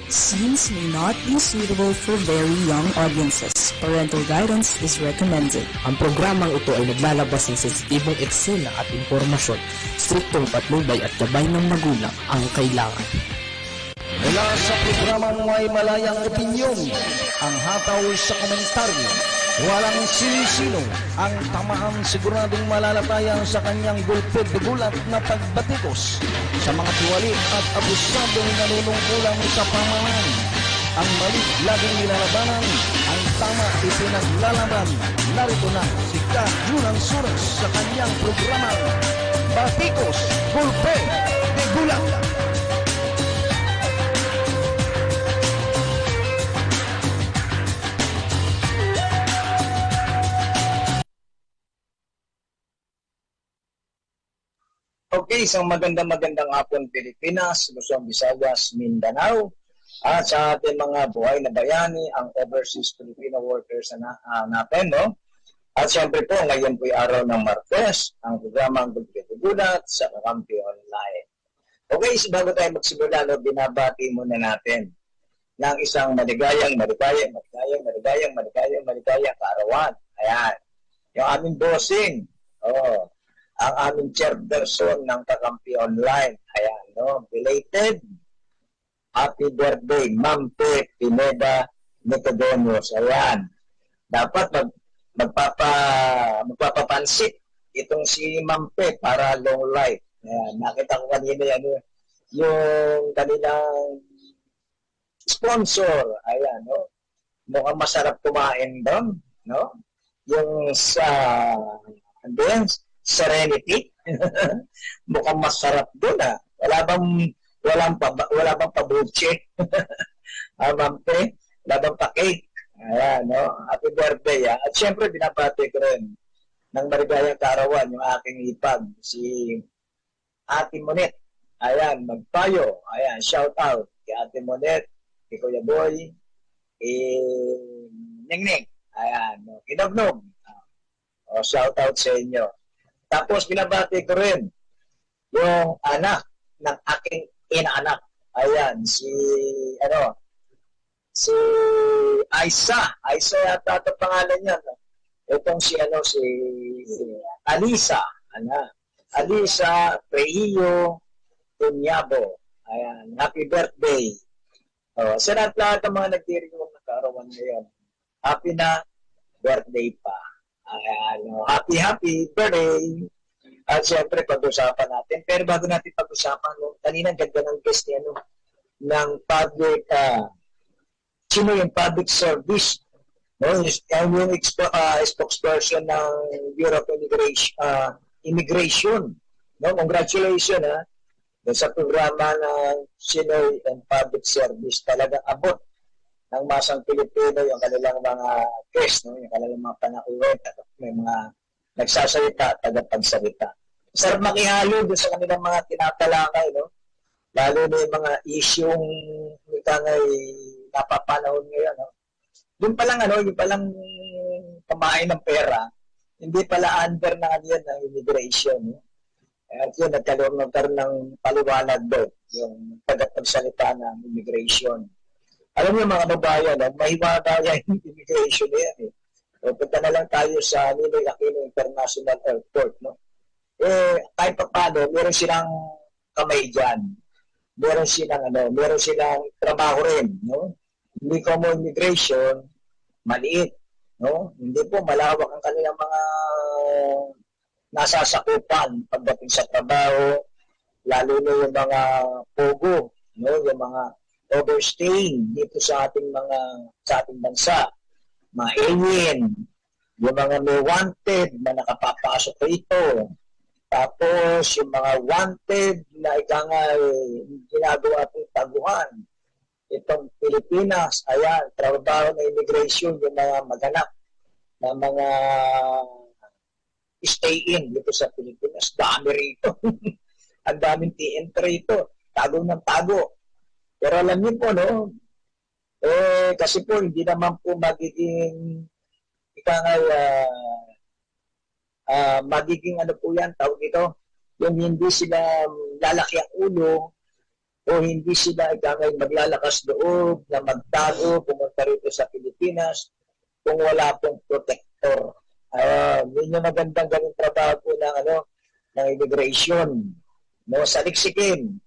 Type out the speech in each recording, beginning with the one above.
Scenes may not be suitable for very young audiences. Parental guidance is recommended. Ang programang ito ay naglalabas ng sensitibong eksena at impormasyon. Striktong patnubay at gabay ng magulang ang kailangan. Mula sa programang may malayang opinyon, ang hataw sa komentaryo, walang sinisino ang tamaang siguradong malalatayan sa kanyang gulpid-gulat na pagbatikos sa mga tiwali at abusadong nanunungkulang sa pamahalaan. Ang mali laging nilalabanan, ang tama ipinaglalaban. Narito na si Ka Junang Suras sa kanyang programang Batikos, Gulpe de Gulat. Okay, isang magandang hapon Pilipinas, Luzon, Visayas, Mindanao, at sa ating mga buhay na bayani, ang overseas Filipino workers natin, no? At siyempre po, ngayon po'y araw ng Martes, ang programang Gulat sa Kakampi Online. Okay, bago tayo magsimula, no, binabati muna natin ng isang maligayang kaarawan. Ayan, yung aming bossing, ang aming chairperson ng Kakampi Online. Ayan, no? Belated happy birthday, Ma'am Pe Pineda Nicodemos. Ayan. Dapat magpapapansit itong si Ma'am Pe para long life. Ayan. Nakita ko kanina yan, yung kanilang sponsor. Ayan, no? Mukhang masarap kumain doon, no? Yung sa Serenity. Mukhang masarap doon, ah. Wala bang pabuche? Ma'am Pe, wala bang pa-cake? Ayan, no? Happy birthday, ah. At syempre, binabati ko rin ng marigayang kaarawan yung aking ipag, si Ate Monet. Ayan, magpayo. Ayan, shout out kay Ate Monet, kay Kuya Boy, Ningning. Ayan, no? Kinognog. Shout out sa inyo. Tapos binabati ko rin yung anak ng aking inaanak. Ayan, si Aisa. Aisa yata ito pangalan niya. Itong si Alisa. Alisa Preio Tunyabo. Ayan, happy birthday. Sa lahat ng mga nagdiring ng nagkaarawan ngayon, happy na birthday pa. Ayan, happy birthday. At siyempre, pag-usapan natin. Pero bago natin pag-usapan, kanina ganda ng guest niya, ng public, sino yung public service, no? Yung spokesperson ng Bureau of Immigration. No? Congratulations, ha? Sa programa ng Sinoy and Public Service, talagang abot ng masang Pilipino yung kanilang mga guests, no? Yung kanilang mga panauwet, may mga nagsasalita, tagapagsalita. Sarap makihalo doon sa kanilang mga tinatalakay, no? Lalo na yung mga isyong napapanahon ngayon, no? Yung palang kumain ng pera, hindi pala under na yan ng immigration, no? At yun, nagkaroon ng paliwanag doon, yung tagapagsalita ng immigration. Alam niyo mga babayan, mahiwagaya yung immigration na yan. Punta na lang tayo sa Ninoy Aquino International Airport. No? Kahit pa paano, meron silang kamay dyan. Meron silang trabaho rin. No? Hindi common immigration, maliit. No? Hindi po malawak ang kanilang mga nasasakupan pagdating sa trabaho, lalo na yung mga pogo, no? Yung mga overstaying dito sa ating bansa, mga alien, yung mga may wanted na nakapapasok rito, tapos yung mga wanted na ginagawa itong taguhan, itong Pilipinas, ayan, trabaho na immigration, yung mga maganap na mga stay-in dito sa Pilipinas, dami rito. Ang daming TN3 rito, tago ng tago. Pero alam niyo po, no? Kasi po, hindi naman po magiging magiging ano po yan, tawag ito, yung hindi sila lalaki ang ulo, o hindi sila ikangay maglalakas loob na magtago, pumunta rito sa Pilipinas kung wala pong protector. Yun yung magandang gawing trabaho po ng immigration. No, saliksikin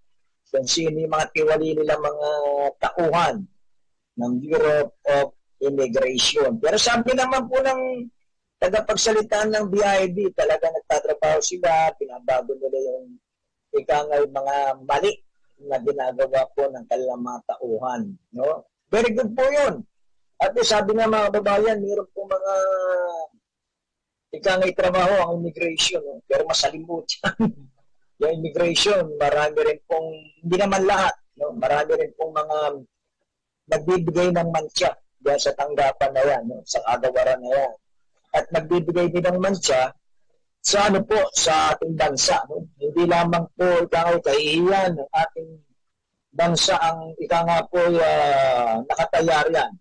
kung sino yung mga tiwali nilang mga tauhan ng Bureau of Immigration. Pero sabi naman po ng tagapagsalitaan ng BID, talaga nagtatrabaho sila, pinabago nila yung ikangay mga mali na ginagawa po ng kanilang mga tauhan. No? Very good po yun. At sabi nga mga kababayan, mayroon po mga ikangay trabaho ang immigration. No? Pero masalimutan. Yung immigration, marami rin pong, hindi naman lahat, no? Marami rin pong mga nagbibigay ng mantsa diyan sa tanggapan na yan, no? Sa kagawaran na yan. At nagbibigay din ng mantsa sa sa ating bansa. No? Hindi lamang po kahihiyan ng ating bansa ang nakatayar yan.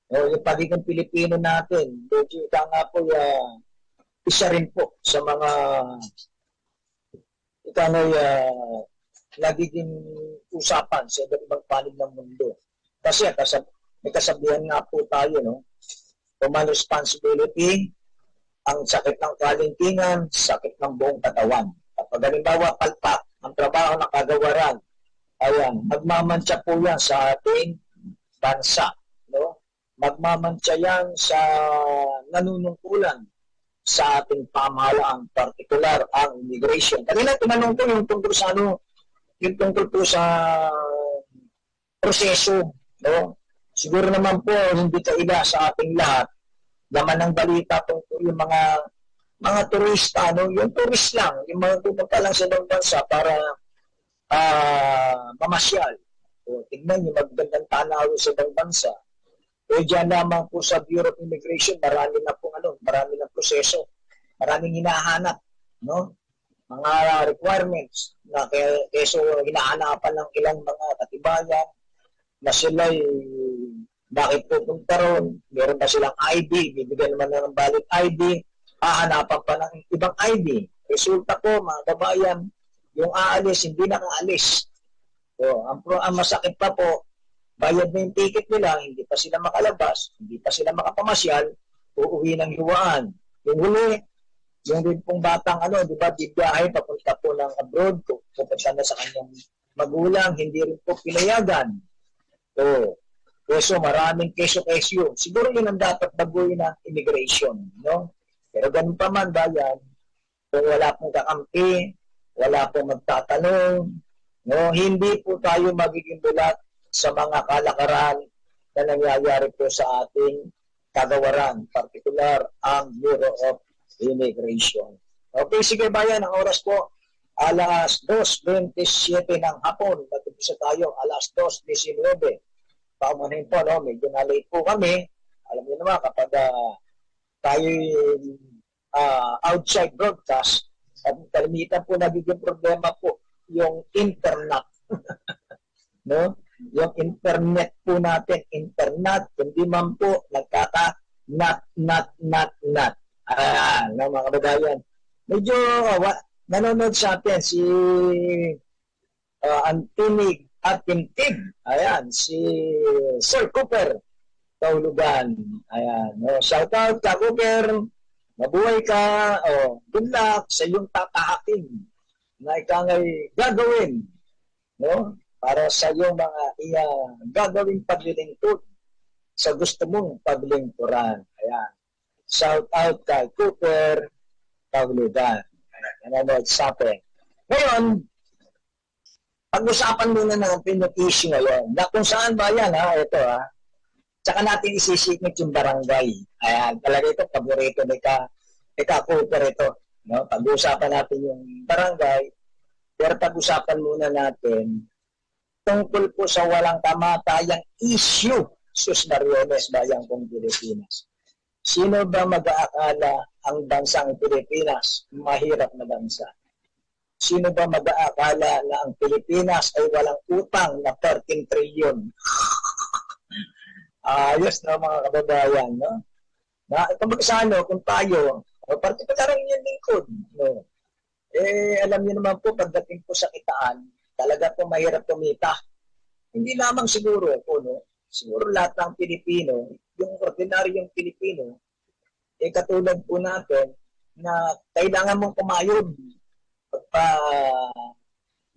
No? Yung pagiging Pilipino natin, medyo isa rin po sa mga nagiging usapan sa iba't ibang panig ng mundo. Kasi may kasabihan nga po tayo, no? Human responsibility, ang sakit ng kalingkingan, sakit ng buong katawan. Kapag halimbawa, palpak ang trabaho ng kagawaran, ayan, magmamantsa po yan sa ating bansa. No? Magmamantsa yan sa nanunungkulan sa ating pamahalaan, particular ang immigration. Kanina tinanong ko yung tungkol sa yung tungkol po sa proseso, no? Siguro naman po hindi kaila sa ating lahat laman ng balita tungkol yung mga turista, no? Yung tourist lang, yung mga pumunta lang sa ibang bansa para mamasyal. O, tignan yung magandang tanawin sa ibang bansa. O dyan lamang po sa Bureau of Immigration, marami na proseso, maraming hinahanap, no? Mga requirements na keso hinahanapan ng ilang mga katibayan na sila'y bakit pupunta ron, meron ba silang ID, bibigyan naman ng valid ID, hahanapan pa ng ibang ID. Resulta po, mga kabayan, yung aalis, hindi nakaalis. So, ang masakit pa po, bayad na yung ticket nila, hindi pa sila makalabas, hindi pa sila makapamasyal, uuwi ng hiwaan. Yung huli, yung din pong batang bibiyahe, papunta po ng abroad, pupunta na sa kanyang magulang, hindi rin po pinayagan. So, maraming keso-kesyo. Siguro yun ang dapat baguhin ng immigration. No? Pero ganun pa man, bayan, kung wala pong kakampi, wala pong magtatanong, no? Hindi po tayo magiging bulat sa mga kalakaran na nangyayari po sa ating kagawaran, particular ang Bureau of Immigration. Okay, sige bayan, ang oras po, alas 2:27 ng hapon. Nag-umpisa tayo, alas 2:19. Paumanin po, no? Medyo na-late po kami. Alam niyo naman, kapag tayo outside broadcast, at kalimitan po nagiging problema po yung internet. No? Yung internet po natin, internet, hindi man po not. No, mga kababayan. Medyo nanonood sa atin si Anthony at Tintig. Ayan, si Sir Cooper Taulugan. Ayan, no, shout out ka Cooper. Mabuhay ka. Good luck sa iyong tatahakin na ikangay gagawin, no? Para sa iyong mga gagawing paglilingkod sa gusto mong paglingkuran. Ayan. Shout out kay Cooper Taulugan. Nanonood sa atin. Ngayon, pag-usapan muna natin yung issue ngayon. Na kung saan ba yan, ito tsaka natin isisikmit yung barangay. Ayan, talaga ito, paborito ni Cooper ito. No? Pag-usapan natin yung barangay, pero pag-usapan muna natin tungkol po sa walang kamatayang issue sus Mariones, bayang kong Pilipinas. Sino ba mag-aakala ang bansang Pilipinas mahirap na bansa? Sino ba mag-aakala na ang Pilipinas ay walang utang na 13 trillion? Ayos na mga kababayan, no? Na kung tayo, partikular ang inyong lingkod, no? Alam niyo naman po, pagdating po sa kitaan, talaga po mahirap kumita. Hindi lamang siguro ako, no? Siguro lahat ng Pilipino, yung ordinaryong Pilipino, katulad po natin, na kailangan mong kumayod pagpa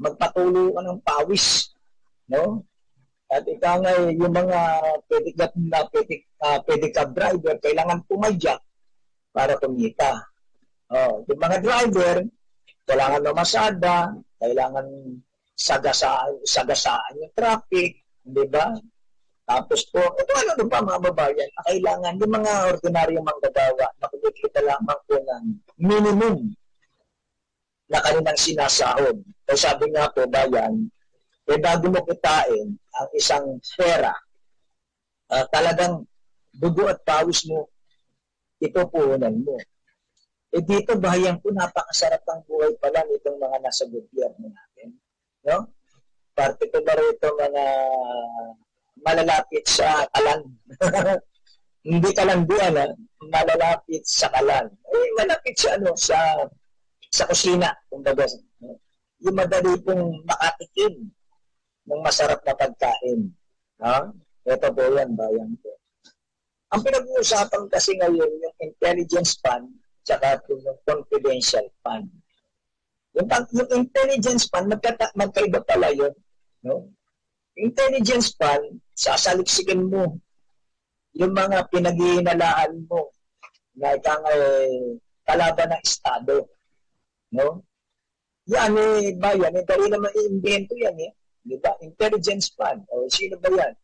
magpatuloy ka ng pawis, no? At ika nga, yung mga pedicab driver, kailangan pumadyak para kumita. Yung mga driver, kailangan mamasada, kailangan sagasaan yung traffic, di ba? Tapos po, ito ano pa mga babayan, kailangan yung mga ordinaryong manggagawa na kumikita lamang po ng minimum na kanilang sinasahod. So sabi nga po, bayan, bago mo kitain ang isang pera, talagang dugo at pawis mo, ipupunan mo. Dito, bayan po, napakasarap ang buhay pala nitong mga nasa gobyerno natin. No? Parte ko ba rito mga malalapit sa kalan? Hindi kalanduan, malalapit sa kalan. Malapit sa sa kusina, kumbaga. Yung madali pong makatikim ng masarap na pagkain. Ito po yan, bayan po. Ang pinag-uusapan kasi ngayon, yung intelligence fund, tsaka yung confidential fund. Yung intelligence fund, magkaiba pala yun. No? Intelligence fund, sasaliksikin mo yung mga pinag-iinalaan mo na ikang kalaban ng Estado. No? Yan bayan, dali naman i-invento yan Di ba? Intelligence fund. O sino ba yan?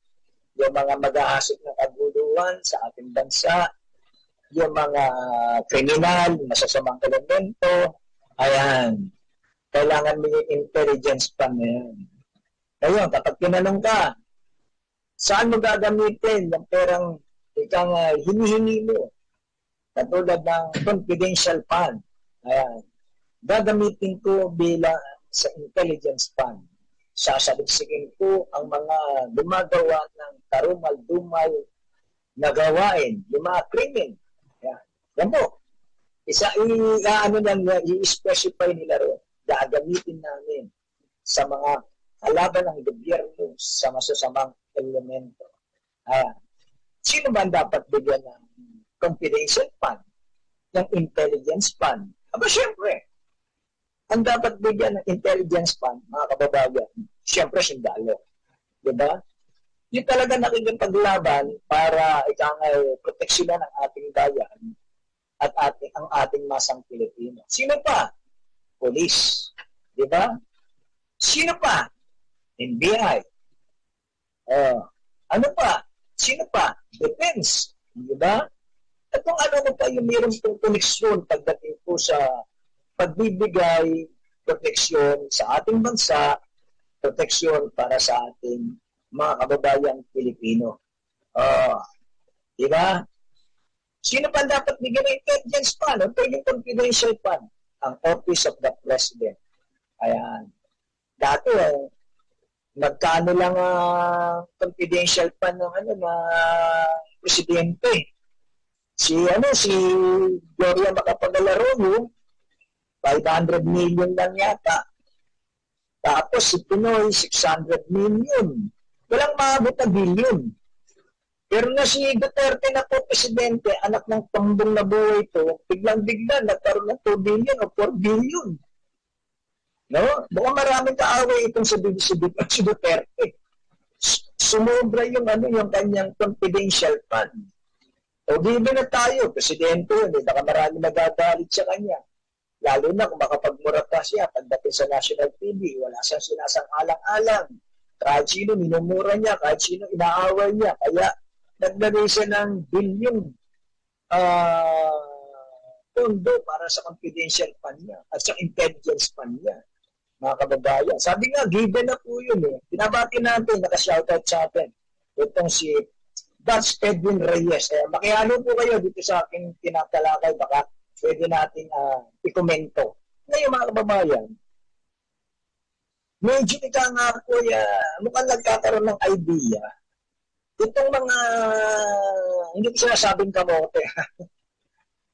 Yung mga mag-ahasik ng kaguluhan sa ating bansa, yung mga kriminal, masasamang elemento, ayan. Kailangan mo yung intelligence fund na yan. Ngayon, kapag tinanong ka, saan mo gagamitin yung perang ikang hinihingi mo? Katulad ng confidential fund. Ayan. Gagamitin ko bilang sa intelligence fund. Sasaliksikin ko ang mga gumagawa ng karumal-dumal na gawain, yung mga krimen. Yan po. I-specify nila rin. Gagamitin namin sa mga kalaban ng gobyerno sa masasamang elemento. Sino ba dapat bigyan ng confidential fund? Ng intelligence fund? Siyempre, ang dapat bigyan ng intelligence fund, mga kababayan, siyempre sundalo. Diba? Yung talaga nakikipaglaban para proteksyonan ang ating bayan at ang ating masang Pilipino. Sino pa? Police. Diba? Sino pa? NBI. Ano pa? Sino pa? Defense. Diba? At kung ano pa yung mayroon pong koneksyon pagdating po sa pagbibigay proteksyon sa ating bansa, proteksyon para sa ating mga kababayang Pilipino. Diba? Sino pa dapat bigyan ng intelligence fund? Ito yung confidential fund. Ang Office of the President. Ayan. Dati, nagkano lang confidential fund ng presidente. Si Gloria Macapagal-Arroyo, 500 million lang yata. Tapos si Pinoy, 600 million. Walang maabot na billion. Pero na si Duterte na po presidente, anak ng tumbong na buhay ito, biglang-bigla nagkaroon ng 2 billion o 4 billion. No? Baka maraming kaaway itong si Duterte. Sumobra yung kanyang confidential fund. O given na tayo, presidente yun, baka maraming nagagalit sa kanya. Lalo na kung makapagmurata siya pagdating sa national TV, wala siyang sinasang-alang-alang. Kahit sino minumura niya, kahit sino inaaway niya. Kaya naglagay siya ng bilyong pondo para sa confidential fund niya at sa intelligence fund niya. Mga kababayan. Sabi nga, given na po yun Binabati natin, naka-shoutout sa atin. Itong si Dutch Edwin Reyes. Makialo po kayo dito sa aking tinatalakay. Baka pwede natin ikomento. Ngayon mga kababayan, medyo nga po mukhang nagkakaroon ng idea. Itong mga, hindi ko sinasabing kamote,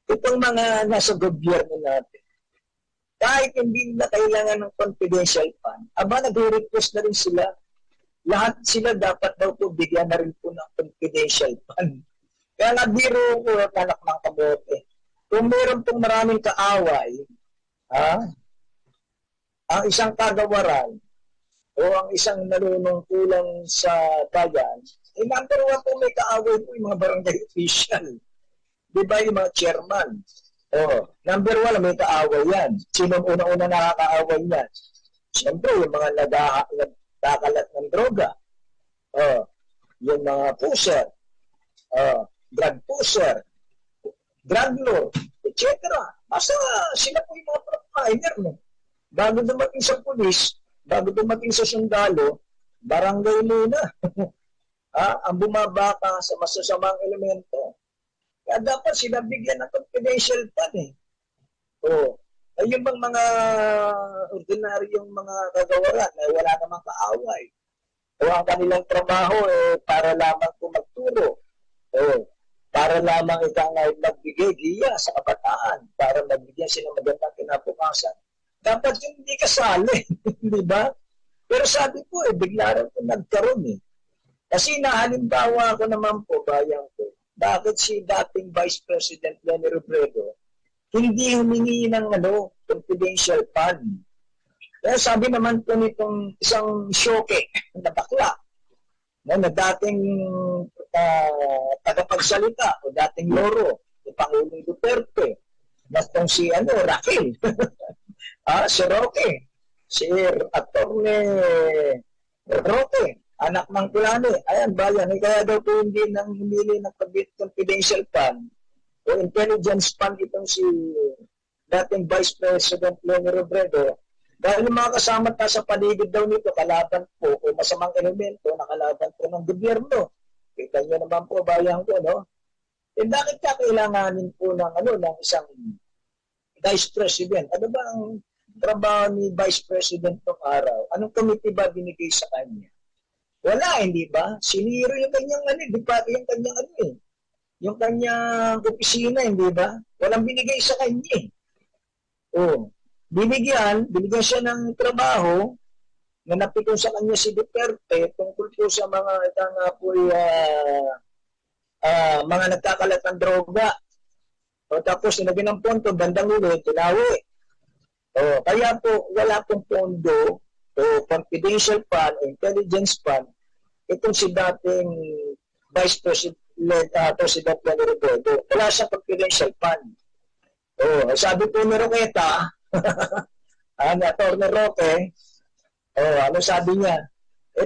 itong mga nasa gobyerno natin, kahit hindi na kailangan ng confidential fund, nag-request na rin sila. Lahat sila dapat daw po bigyan na rin po ng confidential fund. Kaya nabiro ko, anak ng kabote. Kung meron pong maraming kaaway, ang isang kagawaran o ang isang nanunungkulan sa bayan, number one po may kaaway po yung mga barangay official. Di ba yung mga chairman? Number one, may kaaway yan. Sino unang-una nakakaaway yan? Siyempre, yung mga nagkakalat ng droga. Yung mga pusher. Drug pusher. Drug lord. Etc. Basta sila po yung mga frontliner. No? Bago dumating sa pulis, bago dumating sa sundalo, barangay muna. Ang bumabaka sa masasamang elemento. Kaya dapat sila bigyan ng confidential fund eh. Yung mga ordinaryong mga kagawaran na wala namang kaaway. Ang kanilang trabaho para lamang po magturo. Para lamang magbigay giya sa kabataan. Para magbigyan sila magandang kinabukasan. Dapat yung hindi kasali. Di ba? Pero sabi ko bigla rin po nagkaroon eh. Kasi nahalimbawa ko naman po, bayan ko, bakit si dating Vice President Leni Robredo hindi humingi ng confidential fund. Kaya sabi naman po nitong isang syoke na bakla na dating tagapagsalita o dating loro ni Pangulong Duterte na itong si Raquel si Roque, si Atty. Roque, anak ng Kulani. Ayan, bayan. Kaya daw po hindi nang humili ng confidential fund o intelligence fund itong si dating Vice President Leni Robredo. Dahil yung mga kasama sa paligid daw nito, kalaban po o masamang elemento na kalaban po ng gobyerno. Kita nyo naman po, bayan ko, no? Bakit kailanganin po ng isang Vice President? Ano ba ang trabaho ni Vice President ng araw? Anong committee ba binigay sa kanya? Wala, hindi ba? Siniro yung kanyang yung kanyang opisina, hindi ba? Walang binigay sa kanya. Binigyan siya ng trabaho na napikon sa kanya si Duterte tungkol po sa mga mga nagkakalat ng droga. Tapos sinagyan ng ponto, bandang ulo, tinawi. Kaya po, wala pong pondo o confidential fund o intelligence fund itong si dating Vice President Leni Robredo. Wala siyang confidential fund. Sabi po ni Roqueta, Atty. Roque, ano sabi niya?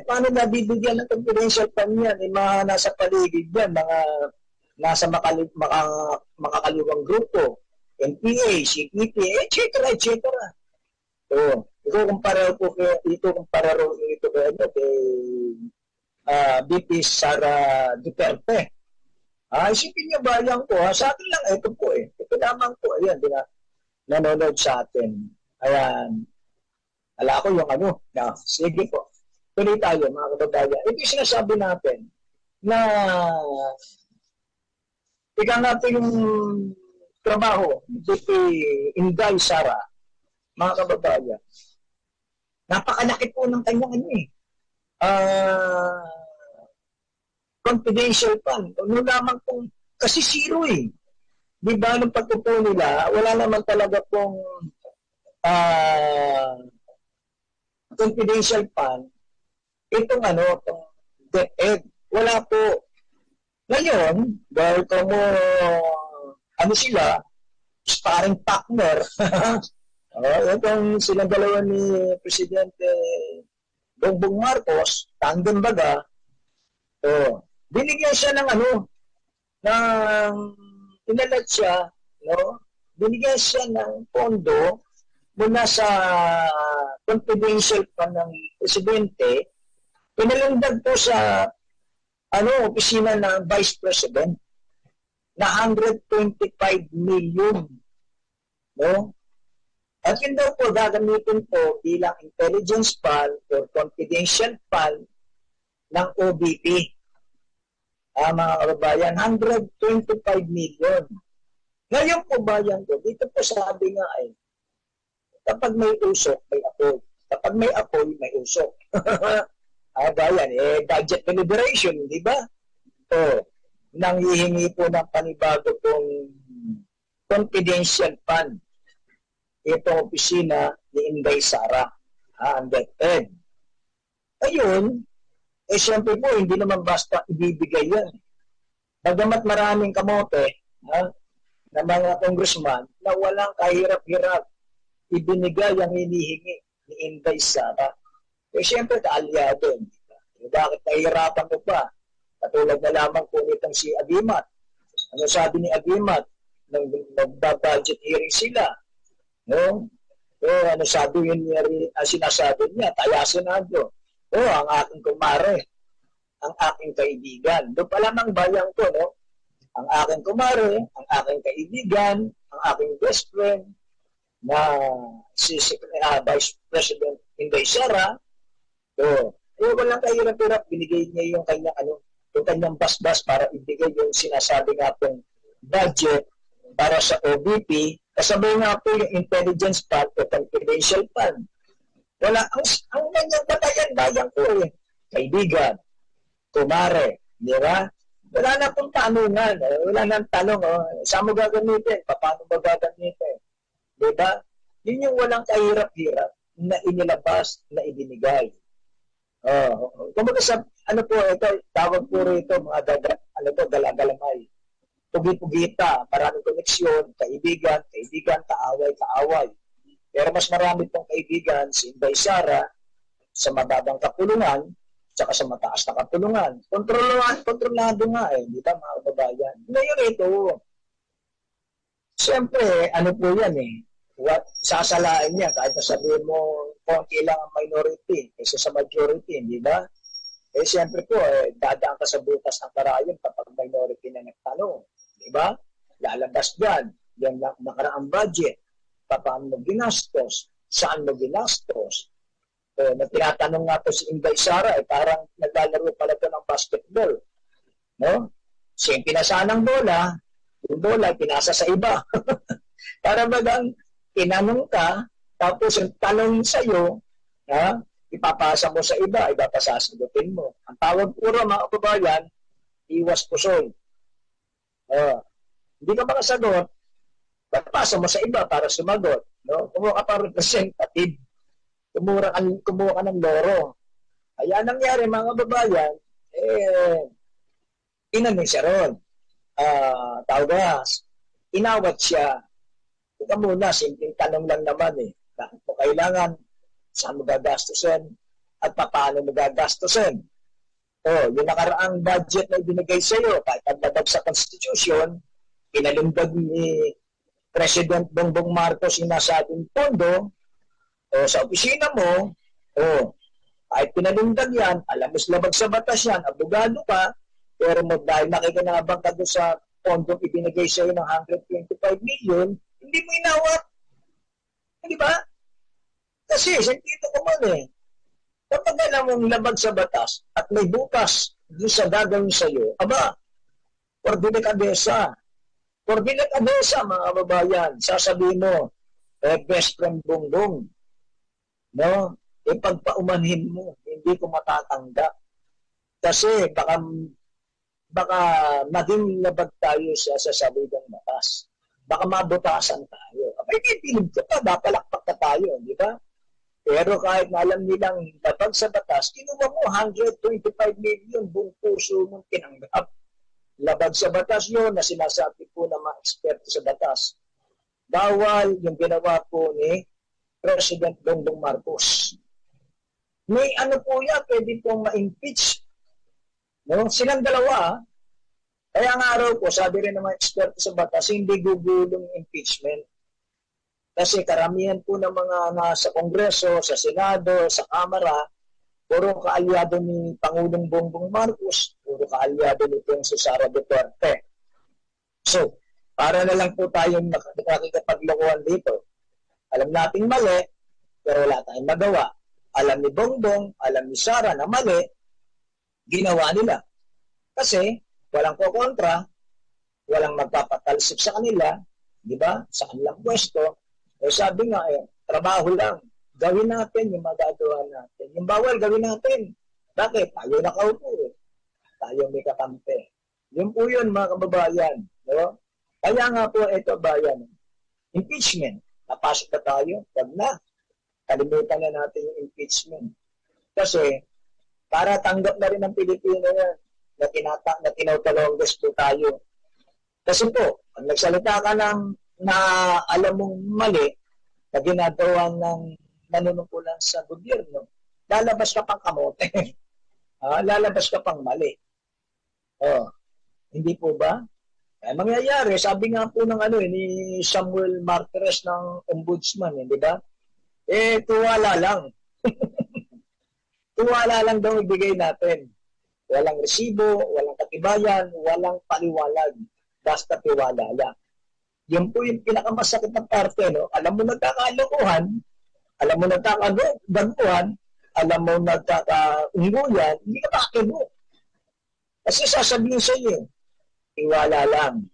Paano nabibigyan ng confidential fund yan? Mga nasa paligid yan, mga nasa makakaliwang grupo, NPA, CPP, etc. Ikukumpara ito kay VP Sara Duterte. Isipin niyo bayan ko, sa atin lang ito po Ito lamang po, ayan, nanonood sa atin. Ayan. Ala ko yung sige po. Tuloy tayo, mga kababayan. Ito yung sinasabi natin na ika nga po yung trabaho VP Inday Sara, mga kababayan. Napakalaki po ng kanyang confidential fund. Ano lamang pong, kasi zero Di ba, nung pagpupo nila, wala naman talaga pong confidential fund. Itong itong DepEd. Wala po. Ngayon, dahil sila, sparring partner. Itong silang dalawa ni Presidente Bongbong Marcos, tandem baga, binigyan siya ng inalat siya, binigyan siya ng pondo mula sa confidential fund ng Presidente, pinalandag po sa opisina ng Vice President na 125 million. At yun daw po gagamitin po bilang intelligence fund or confidential fund ng OBP. Mga kababayan, 125 million. Ngayon po bayan ko, dito po sabi nga Kapag may usok, may apoy. Kapag may apoy, may usok. Yan, budget deliberation, di ba? Nanghihingi po ng panibago pong confidential fund itong opisina ni Inday Sara, ang DepEd. Ayun, siyempre po, hindi naman basta ibibigay yan. Bagamat maraming kamote na mga congressman na walang kahirap-hirap, ibinigay ang hinihingi ni Inday Sara. Siyempre, kaalyado. Bakit nahihirapan mo pa? Katulad na lamang po nitong si Agimat. Ano sabi ni Agimat? Nang magba-budget hearing sila. No? Ano sabi yun sinasabi niya? Tayasin na ito. Ang aking kumare. Ang aking kaibigan. Doon pa lamang bayang ko, no? Ang aking kumare, ang aking kaibigan, ang aking best friend, na si Vice President Inday Sara. Walang kahirap-hirap. Binigay niya yung kanyang bas-bas para ibigay yung sinasabi nga pong budget para sa OBP. Kasabay nga po yung intelligence fund o confidential fund. Wala, ang kanyang batayan, bayang ko kaibigan, kumare, di ba? Wala na pong tanungan, wala nang tanong, saan mo gagamitin, paano mo gagamitin, di ba? Yun yung walang kahirap-hirap na inilabas, na ibinigay. Kumbaga sa, ito, tawag po rito, mga galagalamay. Pugi-pugita, maraming koneksyon, kaibigan, kaaway. Pero mas marami pong kaibigan si Inday Sara sa mababang kapulungan saka sa mataas na kapulungan. Kontrolado nga di ba mga kababayan? Ngayon ito, siyempre, po yan sasalain niya kahit nasabihin mo konti lang ang minority kaysa sa majority, di ba? Siyempre po, dadaan ka sa butas ng karayom kapag minority na nagtanong. Diba? Lalabas dyan. Yung nakaraang budget. Paano mo ginastos? Saan mo ginastos? Tinatanong nga po si Inday Sara, parang naglalaro pala ito ng basketball. No? Siya yung pinasa ng bola, yung bola pinasa sa iba. Para bagang tinanong ka, tapos yung tanong sa'yo, ipapasa mo sa iba, ipapasasagutin mo. Ang tawag puro mga kababayan, iwas pusoy. Hindi ka makasagot, papasa mo sa iba para sumagot. No? Kumuha ka pa representative. Kumuha ka ng loro. Kaya nangyari mga kababayan, inanong siya ron. Tawagas, inawat siya. Ika muna, simpleng tanong lang naman bakit mo kailangan, saan mo gagastusin, at paano mo gagastusin. Yung nakaraang budget na ibinigay sa iyo, kahit nagbabag sa Constitution, pinalumbag ni President Bongbong Marcos yung nasabing pondo, sa opisina mo, kahit pinalumbag yan, alam mo labag sa batas yan, abogado ka, pero dahil nakikinabang ka doon sa pondo ibinigay sa iyo ng 125 million, hindi mo inawat. Hindi ba? Kasi, sentito ko man kapag alam mong labag sa batas at may bukas doon sa gagawin sa iyo, for delikadesa, mga kababayan, sasabihin mo, best friend Bongbong, no? Pagpaumanhin mo, hindi ko matatanggap. Kasi baka maging labag tayo sa sasabihin batas. Baka mabutasan tayo. Pipilig ka pa, bapalakpak ka tayo, di ba? Pero kahit na alam nilang labag sa batas, kinuha mo 125 million, buong puso mong tinanggap. Labag sa batas yun na sinasabi po ng mga eksperto sa batas. Bawal yung ginawa po ni President Bongbong Marcos. May po yan, pwede pong ma-impeach. No? Silang dalawa, kaya nga araw po, sabi rin ng mga eksperto sa batas, hindi gugulong impeachment. Kasi karamihan po ng mga nasa Kongreso, sa Senado, sa Kamara, puro kaalyado ni Pangulong Bongbong Marcos, puro kaalyado nito yung si Sara Duterte. So, para na lang po tayong nakikipaglokohan dito. Alam natin mali, pero wala tayong magawa. Alam ni Bongbong, alam ni Sara na mali, ginawa nila. Kasi, walang kukontra, walang magpapatalsik sa kanila, di ba? Sa kanilang pwesto. Sabi nga trabaho lang. Gawin natin yung magagawa natin. Yung bawal, gawin natin. Bakit? Tayo nakaupo eh. Tayo may kakampi. Yun po yun, mga kababayan. No? Kaya nga po, ito bayan, impeachment. Napasok na tayo? Wag na. Kalimutan na natin yung impeachment. Kasi, para tanggap na rin ng Pilipino yan, na tinautalonggas po tayo. Kasi po, pag nagsalita ka ng na alam mong mali, na ginagawa ng nanunungkulan sa gobyerno, lalabas ka pang kamote. Lalabas ka pang mali. Hindi po ba? Mangyayari, sabi nga po ng ni Samuel Martires ng Ombudsman, di ba? Tuwala lang. Tuwala lang daw ibigay natin. Walang resibo, walang katibayan, walang paliwalag. Basta tiwala lang. Yun po yung pinakamasakit na parte, no? Alam mo nagkakalokohan, alam mo nagkakagantuhan, alam mo nagkakaungguyan, hindi ka pakibo. Kasi sasabihin sa inyo, tiwala lang.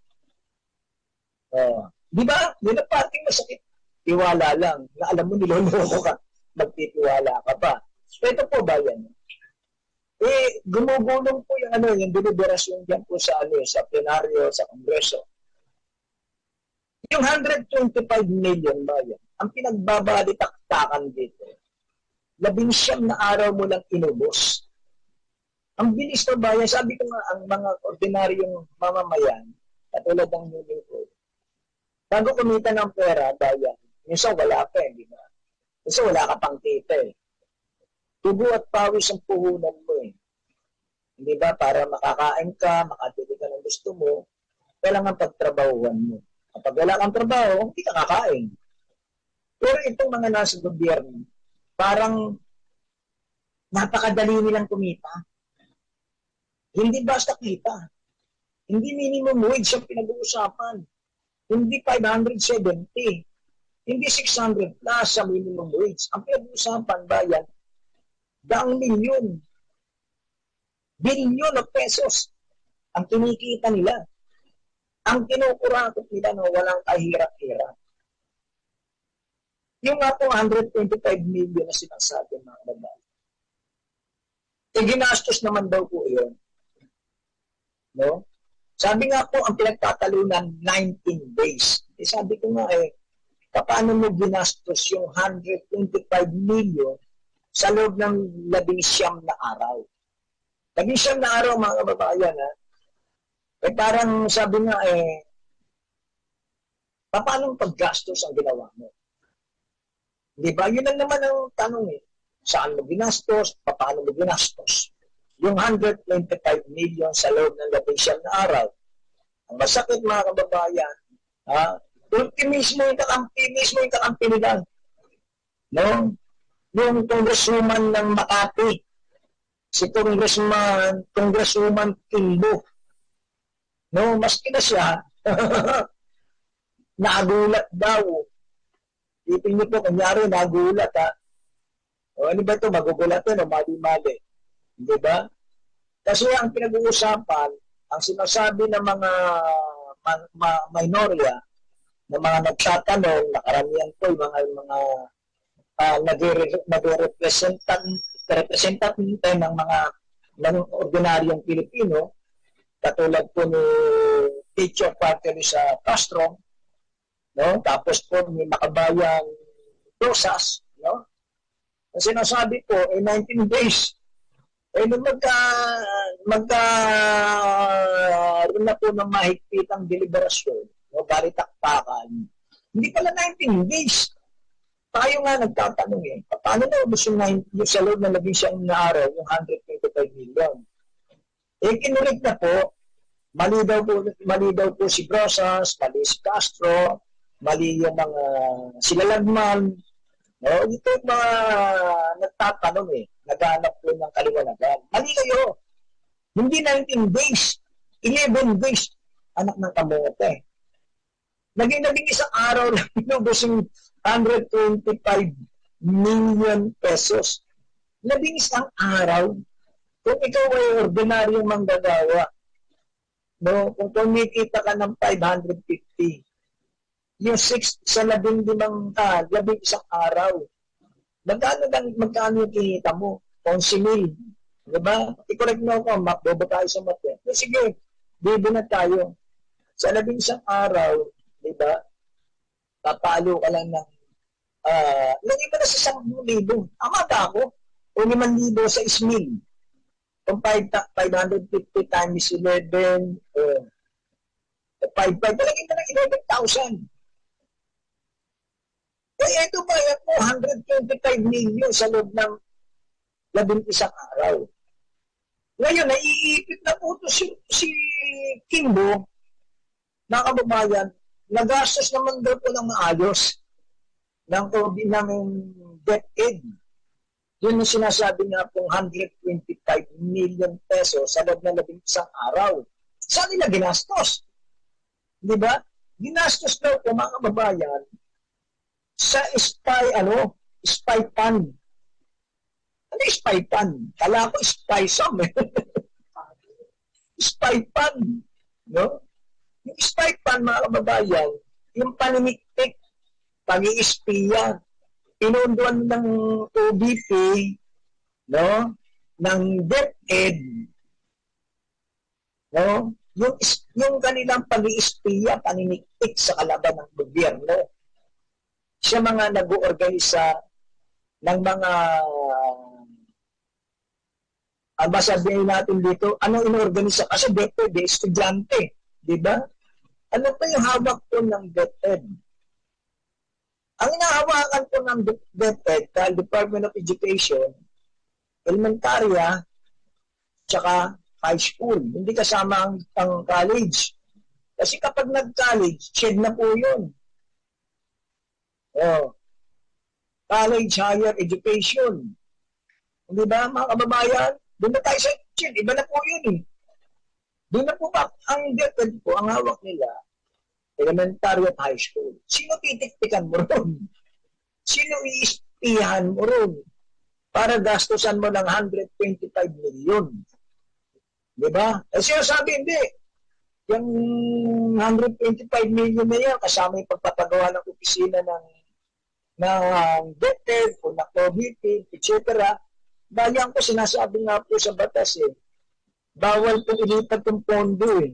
Di ba? Yun ang parting masakit. Tiwala lang. Na alam mo niloloko ka, magtitiwala ka pa. So ito po ba yan? Gumugulong po yung deliberasyon dyan po sa sa plenaryo, sa Kongreso. Yung 125 million ba yan? Ang pinagbabalitaktakan dito, 19 na araw mo lang inubos. Ang bilis na bayan, sabi ko nga, ang mga ordinaryong mamamayan, katulad ng moving ko, bago kumita ng pera, bayan, minsan wala ka, di ba? Minsan wala ka pang kita eh. Tugo at pawis ang puhunan mo eh. Hindi ba? Para makakain ka, makatili ka ng gusto mo, kailangan pagtrabahuan mo. Kapag wala kang trabaho, hindi ka kakain. Pero itong mga nasa gobyerno, parang napakadali nilang kumita. Hindi basta kita. Hindi minimum wage ang pinag-uusapan. Hindi 570. Hindi 600 plus sa minimum wage. Ang pinag-uusapan bayan, daang milyon. Bilyon of pesos ang kinikita nila. Ang kinukurakot nila na walang kahirap-hirap. Yung nga po 125 million na sinasabi mga babae. Ginastos naman daw po yun. No? Sabi nga po, ang pinagtatalunan 19 days. Sabi ko nga paano mo ginastos yung 125 million sa loob ng 19 na araw? 19 na araw mga kababayan, parang sabi nga paano paggastos ang ginawa mo? Di ba? Yun lang naman ang tanong Saan mo ginastos? Paano mo ginastos? Yung 125 million sa loob ng 19 na araw. Ang masakit mga kababayan, mismo yung kakampi nila. No? Yung congresswoman ng Makati, si Congresswoman Kimbo. No, maski na siya, nagulat daw. Ipin niyo po, kunyari, nagulat ano ba ito? Magugulatin o mali-mali. Di ba? Kasi ang pinag-uusapan, ang sinasabi ng mga minorya, ng mga nagtatanong, nakaramihan po, yung mga nag-representante ng mga ordinaryong Pilipino, katulad po ni Teacher Partner sa Castro, no? Tapos po ni Makabayang Rosas, no? Ang sinasabi po, 19 days. Nung magkaroon na po ng mahigpitang deliberasyon, no? Balitaktakan, hindi pala 19 days. Tayo nga nagtatanong paano na ubos yung sa loob na siyang na araw, yung 125 million? Kinulit na po, mali daw po si Brosas, mali si Castro, mali yung mga sila Lagman. No? Ito yung mga nagtatanong naghanap po ng kaliwanagan. Mali kayo. Hindi 19 days, 11 days, anak ng kamote. Naging isang araw lang inubos yung 125 million pesos. 11 araw. Kung ikaw ay ordinaryong manggagawa, no, kung kumikita ka ng 550, yung 6 sa 11 araw. Magkano yung kinita mo? 11,000. Diba? I-correct mo ako, bobo tayo sa math. Sige, bibi na tayo. Sa 11 araw, diba? Papalo ka lang ng lagay mo na sa 10,000. Amata ako. O 5,000 sa ismil. Kung 550 times 11, 5,500, talagay mo na 11,000. Eh, ito ba yan mo, 125 million sa loob ng 11 araw. Ngayon, naiipit na po ito si Kimbo, na kababayan, nagastos naman daw po ng maayos ng debt aid. Yun yung sinasabi nga pong 125 million pesos sa loob ng 11 araw. Saan nila ginastos? Di ba? Ginastos daw po mga kababayan sa spy fund. Ano yung spy fund? Kala ko spy sum eh. Spy fund. No? Yung spy fund, mga kababayan, yung panimiktik, pag-iispiya, pinunduan ng OBP, no? Ng DepEd, no? Yung kanilang pag-iispiya, panimiktik sa kalaban ng gobyerno. Siya mga nag-oorganisa ng mga sabihin natin dito, ano inorganisa? Kasi DepEd, estudyante, di ba? Ano pa yung hawak po ng DepEd? Ang inahawakan po ng DepEd, Department of Education, elementarya, tsaka high school. Hindi kasama ang college. Kasi kapag nag-college, shed na po yun. College, higher education. Hindi ba, mga kababayan? Doon na tayo sa shed. Iba na po yun eh. Doon na po ba, ang DepEd po, ang hawak nila, elementary at high school. Sino titiktikan mo ron? Sino iispihan mo ron? Para gastusan mo ng 125 million. Diba? Eh sinasabi, hindi. Yung 125 million na yan, kasama yung pagpapagawa ng opisina ng DepEd o ng COVID, etc. Bayan ko, sinasabi nga po sa batas eh, bawal po ilipat yung pondo eh.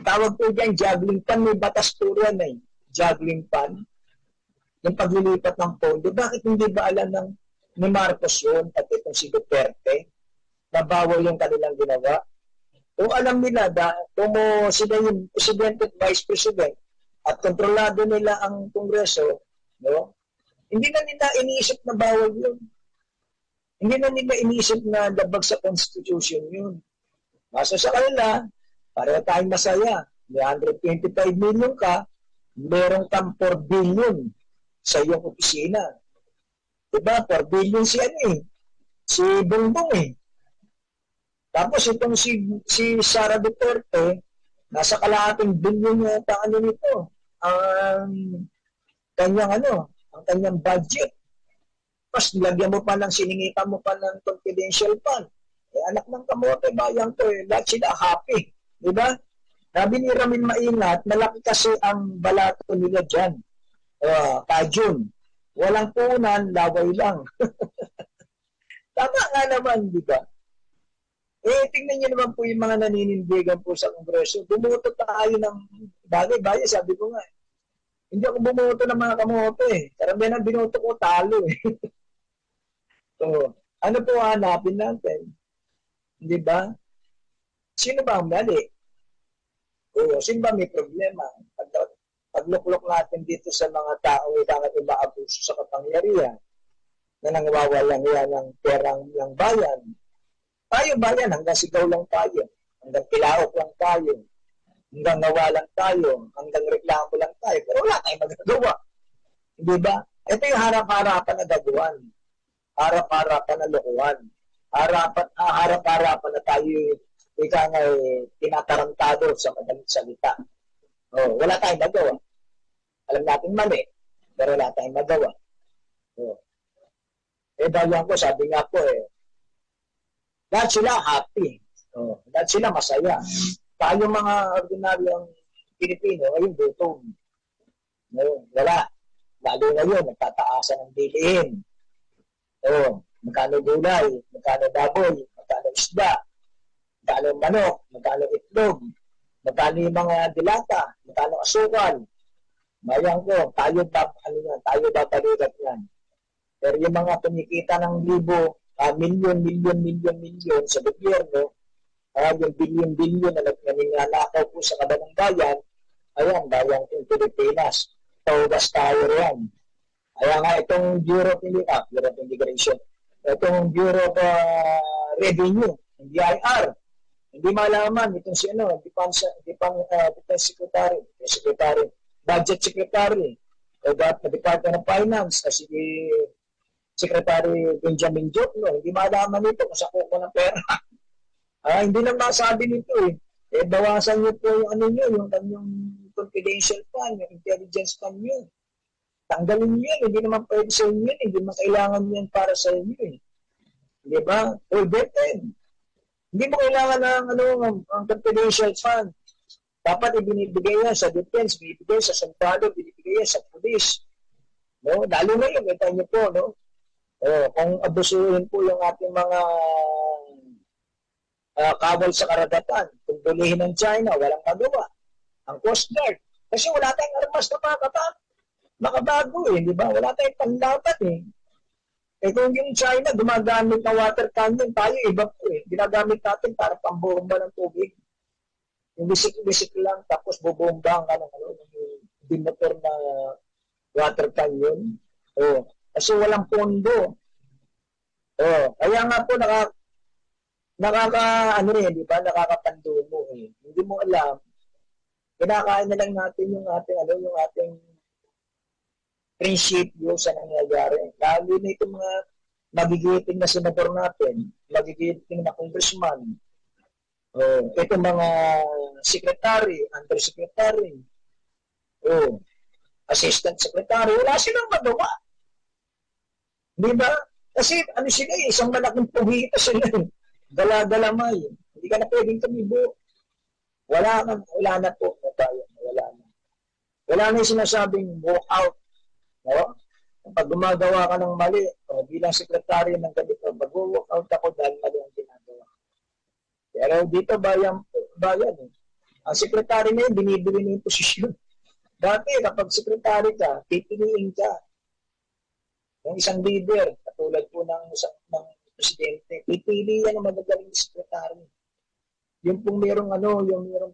Tawag po dyan, juggling fund. May batas po yan eh. Juggling fund. Yung paglilipat ng pondo. Bakit hindi ba alam ni Marcos yun at itong si Duterte na bawal yung kanilang ginawa? Kung alam nila, kung sila yung Presidente at Vice President at kontrolado nila ang Kongreso, no? Hindi na nila iniisip na bawal yun. Hindi na nila iniisip na labag sa Constitution yun. Masa sa kanila, pareho tayong masaya. May 125 million ka, meron kang 4 billion sa iyong opisina. Diba? 4 billion si si Bongbong eh. Tapos itong si Sara Duterte, nasa kalahating billion yata nito. Ang kanyang budget. Tapos nilagyan mo pa ng siningitan mo pa ng confidential fund. Eh, anak ng kamote, bayan ko eh. Lahat sila happy. Diba? Sabi ni Ramin Maingat, malaki kasi ang balato nila dyan. Kajun. Walang punan, laway lang. Tama nga naman, di ba? Eh, tingnan niyo naman po yung mga naninindigan po sa Kongreso. Bumuto tayo ng bagay-bagay, sabi ko nga. Hindi ako bumuto ng mga kamote eh. Karamihan ang binoto ko, talo eh. So, ano po hanapin natin? Di ba? Sino ba ang mali? Sino ba may problema? Pagluklok natin dito sa mga tao na umaabuso sa kapangyarihan na nangwawalan yan ng perang ng bayan. Tayo bayan, hanggang sigaw lang tayo. Hanggang pilaok lang tayo. Hanggang nawalan tayo. Hanggang reklamo lang tayo. Pero wala tayong magagawa. Di ba? Ito yung harap-harapan na gagawan. Harap-harapan na lokohan. Harap-harapan na tayo tinatarantado sa madaling salita. Wala tayong magawa. Alam natin mali, pero wala tayong magawa. Bayan ko, sabi nga po lahat sila happy. Lahat sila masaya. Tayo mga ordinaryong Pilipino, ayun gutom. No, wala. Lalo ngayon, nagtataasan ng bilihin. Magkano gulay, magkano baboy, magkano isda, magkano manok, magkano itlog, magkano yung mga dilata, magkano asukal. Mayang ko, tayo ba paligat yan? Pero yung mga kumikita ng milyon sa gobyerno, yung bilyon-bilyon na nangyalakaw po sa kabanang bayan, ayan, bayan ng Pilipinas. Taugas tayo yan. Kaya nga itong Bureau of Immigration, itong Bureau of Revenue, BIR, hindi malaman itong si Defense Secretary, Budget Secretary, o Department of Finance, kasi Secretary Benjamin Jokno, hindi malaman ito kung saan ko ng pera. Hindi lang masabi nito eh. Bawasan niyo po yung yung kanyang confidential fund, yung intelligence fund niyo. Tanggalin niyo yan, hindi naman pwede sa inyo, hindi naman kailangan niyan para sa inyo eh. Di ba? Prohibited. Hindi mo kailangan ang confidential fund. Dapat ibinibigay yan sa defense, binibigay sa sundalo, binibigay yan sa police. No? Lalo na yung kita niyo po, no? Kung abusuhin po yung ating mga kawal sa karagatan, kung dulihin ng China, walang magawa. Ang Coast Guard. Kasi wala tayong armas na makabago eh, di ba? Wala tayong panlaban eh. Kung yung China gumagamit ng water cannon, tayo iba po eh. Ginagamit natin para pambomba ng tubig. Yung bisik-bisik lang, tapos bubomba ng bimotor na water cannon. Kasi walang pondo. Kaya nga po nakakapandumo eh. Hindi mo alam. Kinakain na lang natin yung ating prinsipyo sa nangyayari. Lalo na itong mga magigiting na senador natin, magigiting na congressman, itong mga secretary, undersecretary, assistant secretary, wala silang magawa. Di ba? Kasi sila isang malaking puhita sila. Dala-dalamay. Hindi ka na pwedeng tumibo. Wala na po. Wala na yung sinasabing walk out. No? Pag gumagawa ka ng mali, bilang sekretary ng ganito, mag-walk out ako dahil mali ang ginagawa. Pero dito bayan eh. Ang sekretary na yun, binibili na yung posisyon. Dati, kapag sekretary ka, pipiliin ka. Yung isang leader, katulad po ng presidente, pipili yan ng magagaling sekretary. Yung pong merong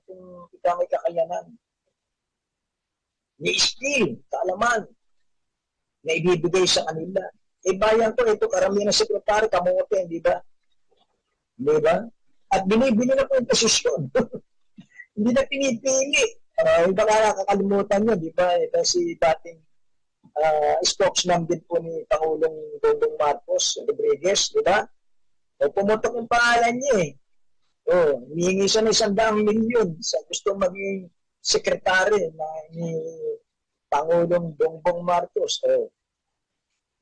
pong may kakayanan. May skill, kaalaman, na ibibigay sa kanila. Bayan ko, ito karamihan ng sekretary, kamote, di ba? Di ba? At binibili na po yung posisyon. Hindi na pinipili. Baka nakakalimutan nyo, di ba? Ito si dating spokesman din po ni Pangulong Bongbong Marcos Rodriguez, di ba? Pumutok yung pangalan niya eh. Hihingi siya ng 100 milyon sa gusto maging sekretary ni Pangulong Bongbong Marcos.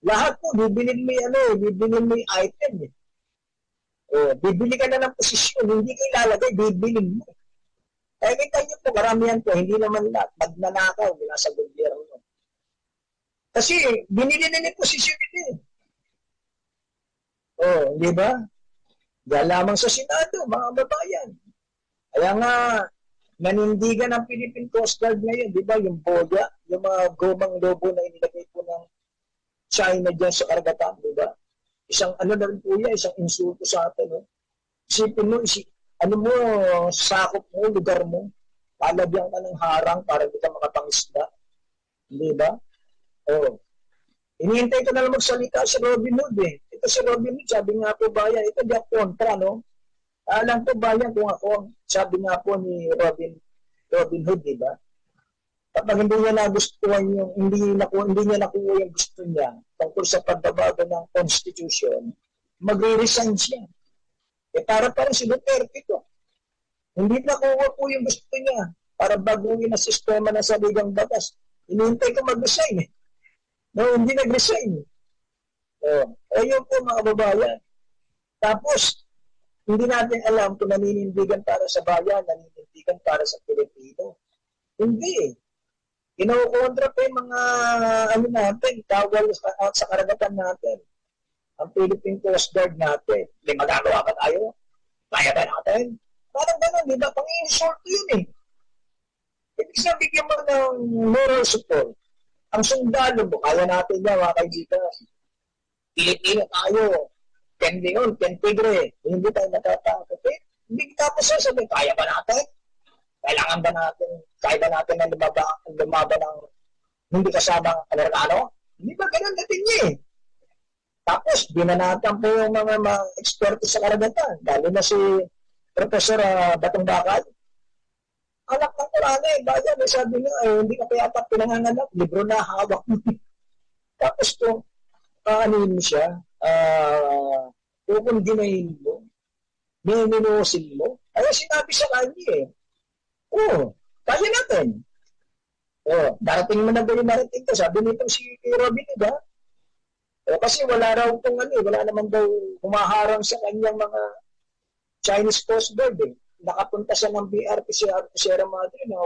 Lahat po, bibilin mo yung item eh. Bibili ka na ng posisyon, hindi ka ilalagay, bibilin mo. Kaya kita nyo po, karamihan po, hindi naman lahat, magnanakaw mula sa gobyerno. Kasi, binili na yung posisyon nito eh. Di ba? Diyan lamang sa Senado, mga babayan. Kaya nga, nanindigan ng Philippine Coast Guard ngayon, di ba? Yung boga, yung mga gomang lobo na inilagay po ng China dyan sa karagatan, di ba? Isang na rin po yan, isang insulto sa atin. No? Isipin mo, sakop mo, lugar mo, palagyan ka ng harang para di ka makapangisda. Di ba? Inihintay ko na lang magsalita si Robin Hood eh. Ito si Robin Hood, sabi nga po bayan, ito di ako kontra, no? Alam po bayan kung ako, sabi nga po ni Robin Hood, di ba? Kapag hindi niya nagustuhan hindi niya nakuha yung gusto niya tungkol sa pagbabago ng Constitution, magre-resign siya. Para parang si Duterte ito. Hindi nakuha po yung gusto niya para baguhin ang sistema ng saligang batas. Inihintay ko mag-resign eh. No, hindi nag-resign. Ayun po mga babayan. Tapos, hindi natin alam kung naninindigan para sa bayan, naninindigan para sa Pilipino. Hindi eh. Kinukontra pa yung mga ano natin, kawal sa karagatan natin. Ang Philippine Coast Guard natin. Hindi magagawa ka tayo. Kaya ba natin? Parang gano'n, di ba? Pang-insult yun eh. Ibig sabihin, bigyan mo ng moral support. Ang sundalo mo, kaya natin yan, mga kaibigan. Pilipino tayo. Ken Leon, Ken Tigre. Hindi tayo natatakot. Eh, hindi tapos sasabihin, kaya ba natin? Kailangan ba natin, kaya ba natin na lumaban ng hindi kasama ang Amerikano? Hindi ba ganun natin niya eh? Tapos, binanatan po yung mga eksperto sa karagatan. Lalo na si Professor Batong Bakal. Anak ng Kurana eh. Bayan, eh, sabi niya, hindi ka kaya pinanganganak. Libro na hawak mo. Tapos to, anuhin mo siya, kukundinahin mo, minunusin mo. Kaya sinabi sa kanya eh, kaya natin. Darating mo na ba yung narating ka? Sabi nito si Robin, diba? Kasi wala raw kung wala naman daw humaharang sa kanyang mga Chinese Coast Guard eh. Nakapunta siya ng BRP Sierra Madre na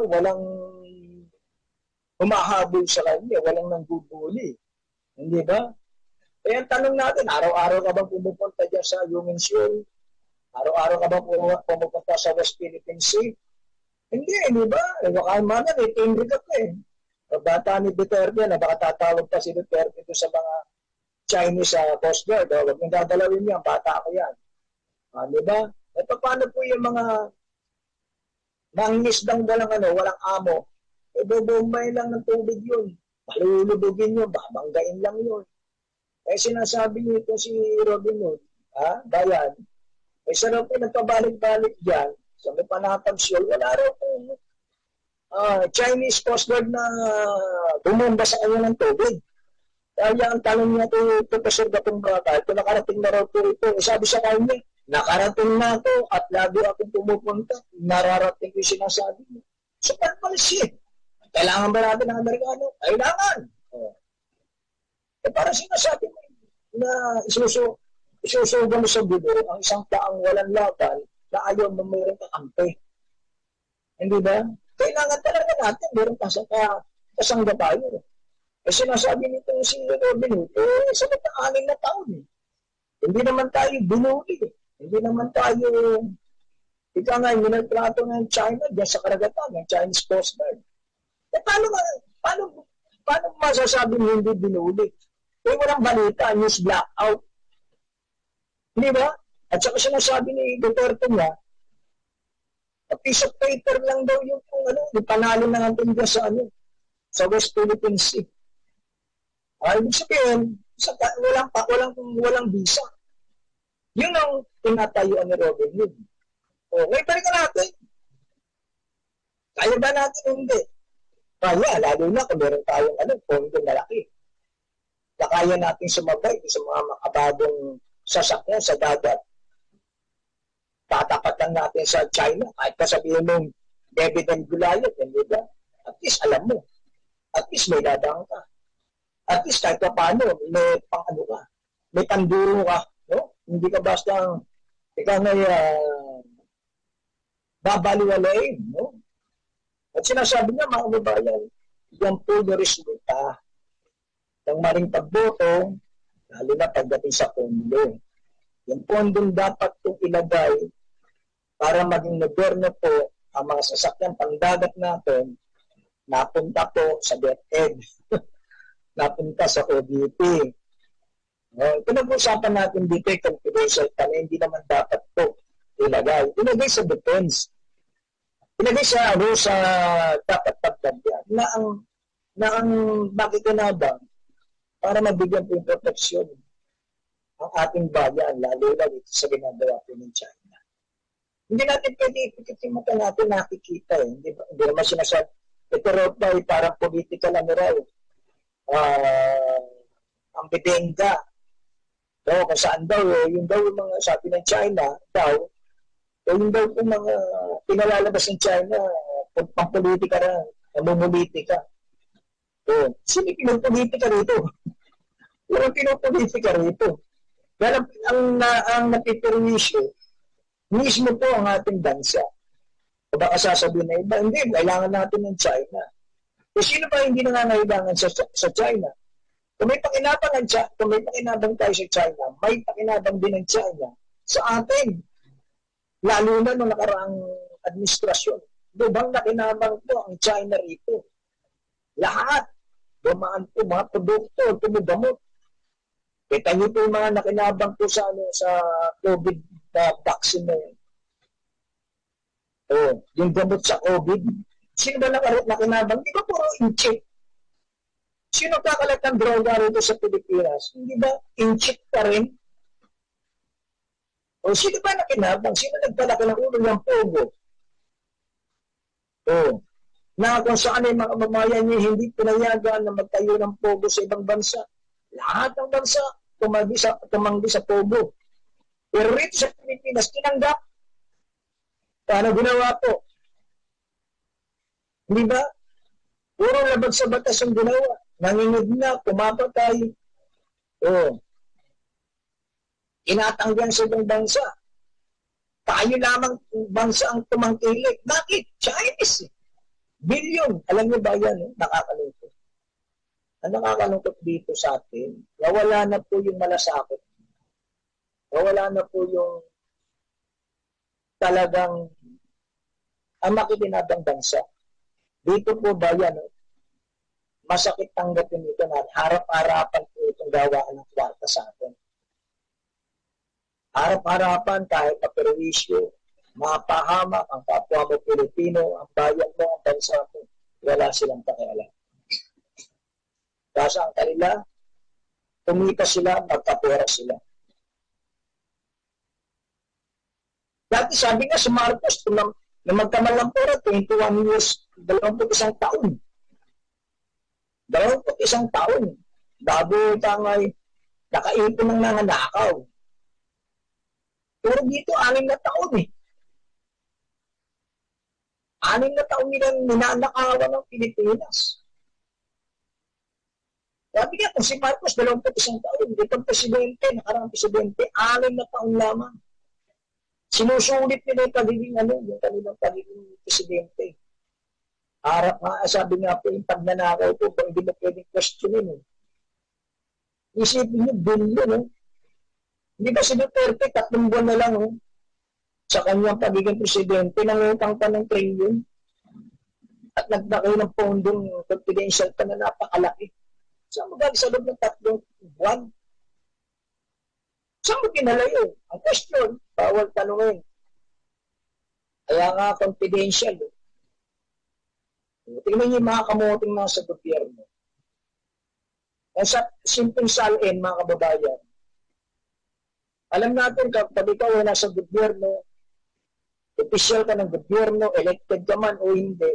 walang humahabol sa kanya, walang nangguguli. Hindi ba? Kaya ang tanong natin, araw-araw ka bang pumupunta dyan sa Human Shoal? Araw-araw ka bang pumupunta sa West Philippine Sea? Hindi, di ba? Baka man may timbre ka pa eh. Pagbata ni Duterte na baka tatawag pa si Duterte doon sa mga Chinese Coast Guard. Huwag nang gagalawin yan, bata ko yan. Di ba? At paano po yung mga nangingisdang walang amo? Bobombay lang ng tubig yun. Malulubugin yun, babanggain lang yun. Sinasabi nito si Robin Hood, Bayan, sarap po nagpabalik-balik dyan sa may Panatag Shoal, wala raw po Chinese Coast Guard na bumomba sa kanya ng tubig. Kaya ang tanong niya to Professor Batong Bakal, kung nakarating na raw po ito, sabi sa kanya, nakarating na ako at lagi akong pumupunta, nararating ko yung sinasabi niya. So, pagpalisin. Kailangan ba natin ng Amerikano? Kailangan. Para sinasabi mo na isusuga mo sa gulo ang isang taang walang laban na ayaw mo mayroong kakampi. Hindi ba? Kailangan talaga natin mayroong kasangga tayo. Sinasabi nito si Robin Hood, sa mataanin na taon eh. Hindi naman tayo binuli eh. Hindi naman tayo ika nga yung minaltrato ng China dyan sa karagatan ng Chinese Coast Guard. Paano masasabi mo hindi binuli? Walang balita, news blackout. Hindi ba? At saka sinasabi ni Duterte niya, a piece of paper lang daw yung panalo ng Antonio sa West Philippine Sea. Ibig sabihin, walang visa. Yun ang tinatayuan ni Robin Hood. Ngayon balikan natin. Kaya ba natin hindi? Kaya, lalo na kung meron tayong pondo na laki. Na kaya natin sumabay sa mga makabagong sasakyan sa dagat. Tatapat lang natin sa China. Kahit pa sabihin mong David and Goliath, hindi ba? At least alam mo. At least may dadang ka. At least kahit pa paano, may pang-ano ka. May panduro ka. No? Hindi ka basta ikaw may babaliwalain. No? At sinasabi niya, mga kababayan, yung po yung resulta ng maling pagboto, lalo na pagdating sa pondo. Yung pondong dapat itong ilagay para maging moderno po ang mga sasakyan pangdagat natin, napunta po sa DepEd, napunta sa OBP. Pinag-usapan natin dito yung confidential na hindi naman dapat po ilagay. Ilagay sa defense. Ilagay sa dapat pagdagyan na ang makikinabang para mabigyan po yung proteksyon ang ating bayan, lalo na dito sa ginagawa po ng China. Hindi natin pwede ipikit yung mata natin nakikita eh. Hindi naman sinasabi, ito raw pa parang political raw. Ang bibengga. Kung saan daw, yung daw yung mga sabi ng China, yung daw yung mga pinalalabas ng China, pang-politika na, namumulitika. Sino pinupolitika rito? Walang pinupolitika rito. Dahil ang napipirwisyo, mismo po ang ating bansa. O baka sasabihin na iba, hindi, kailangan natin ng China. E sino ba hindi nangangailangan sa China? Kung may pakinabang tayo sa China, may pakinabang din ng China sa atin. Lalo na nung nakaraang administrasyon. Bang nakinabang po ang China rito. Lahat. Dumaan po mga produkto, tumugamot. Kita niyo po yung mga nakinabang po sa COVID vaccine na yun. Yung gamot sa COVID. Sino ba nakinabang? Di ba puro inchik? Sino kakalat ng droga rito sa Pilipinas? Hindi ba inchik pa rin? O sino ba nakinabang? Sino nagpalaki ng ulo ng pogo? Na kung saan ay mga mamamayan niya hindi pinayagan na magtayo ng pogo sa ibang bansa. Lahat ng bansa tumanggi sa pogo. Pero rito sa Pilipinas, tinanggap. Paano ginawa po? Hindi ba? Puro labag sa batas ang ginawa. Nanginid na, pumapatay. Inatanggan sa ibang bansa. Tayo lamang bansa ang tumangkilik. Bakit? Chinese. Billion. Alam niyo ba yan? Nakakalungkot. Ang nakakalungkot dito sa atin, nawala na po yung malasakit. Nawala na po yung talagang ang makikinabang bansa. Dito po ba yan? Masakit tanggapin ito na harap-harapan po itong gawaan ng kwarta sa atin. Harap-harapan kahit paperwisyo, mapahamak ang kapwa mo Pilipino, ang bayan mo, ang bansa mo, wala silang pakialam. Kasi ang kanila, tumika sila, magkapera sila. Dati sabi nga si Marcos, na magkamalang pera, 21 years, 21 taon. 21 taon. Bago tangay, nakaipon ng nanganakaw. Pero dito, 6 na taon eh. 6 na taon nilang ninanakawan ng Pilipinas. Sabi nga, kung si Marcos, 21 taon, itong presidente, nakarang presidente, 6 na taon lamang. Sinusulit nila yung kanilang pagiging presidente. Harap nga, sabi nga po, yung pagnanakaw po, kung hindi mo pwedeng questionin. Isipin nyo, billion. Hindi ba si Duterte, 3 buwan na lang sa kanyang pagiging presidente, nangutang pa ng trillion at nagbakay ng pondong confidential pa na napakalaki. Saan mo galing sa loob ng 3 buwan? Saan mo kinalayo? Ang question, bawal tanungin. Kaya nga confidential. Tingnan niyo yung mga kamuting nasa gobyerno. Sa simpleng salin, mga kababayan, alam natin kapag ikaw ay nasa gobyerno, opisyal ka ng gobyerno, elected ka man o hindi,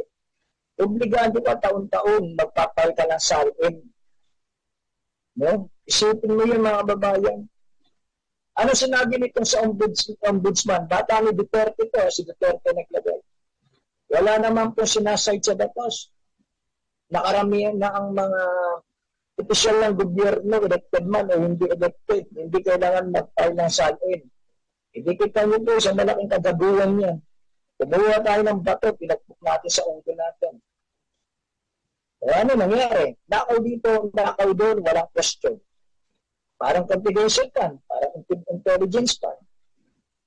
obligado ka taon-taon magpapal ka ng salin. No? Isipin mo yun, mga kababayan. Ano sinabi nitong sa ombudsman? Bata ni Duterte to, si Duterte naglagay. Wala naman po sinasite sa batas. Nakaramihan na ang mga opisyal ng gobyerno, elected man o hindi elected. Hindi kailangan mag-file ng salin. Hindi kita nyo po sa malaking kagabuhan niya. Kumuha tayo ng bato, pinagpuk natin sa unggo natin. O ano nangyari? Nakaw dito, nakaw doon, walang question. Parang confidential pan, parang intelligence pan.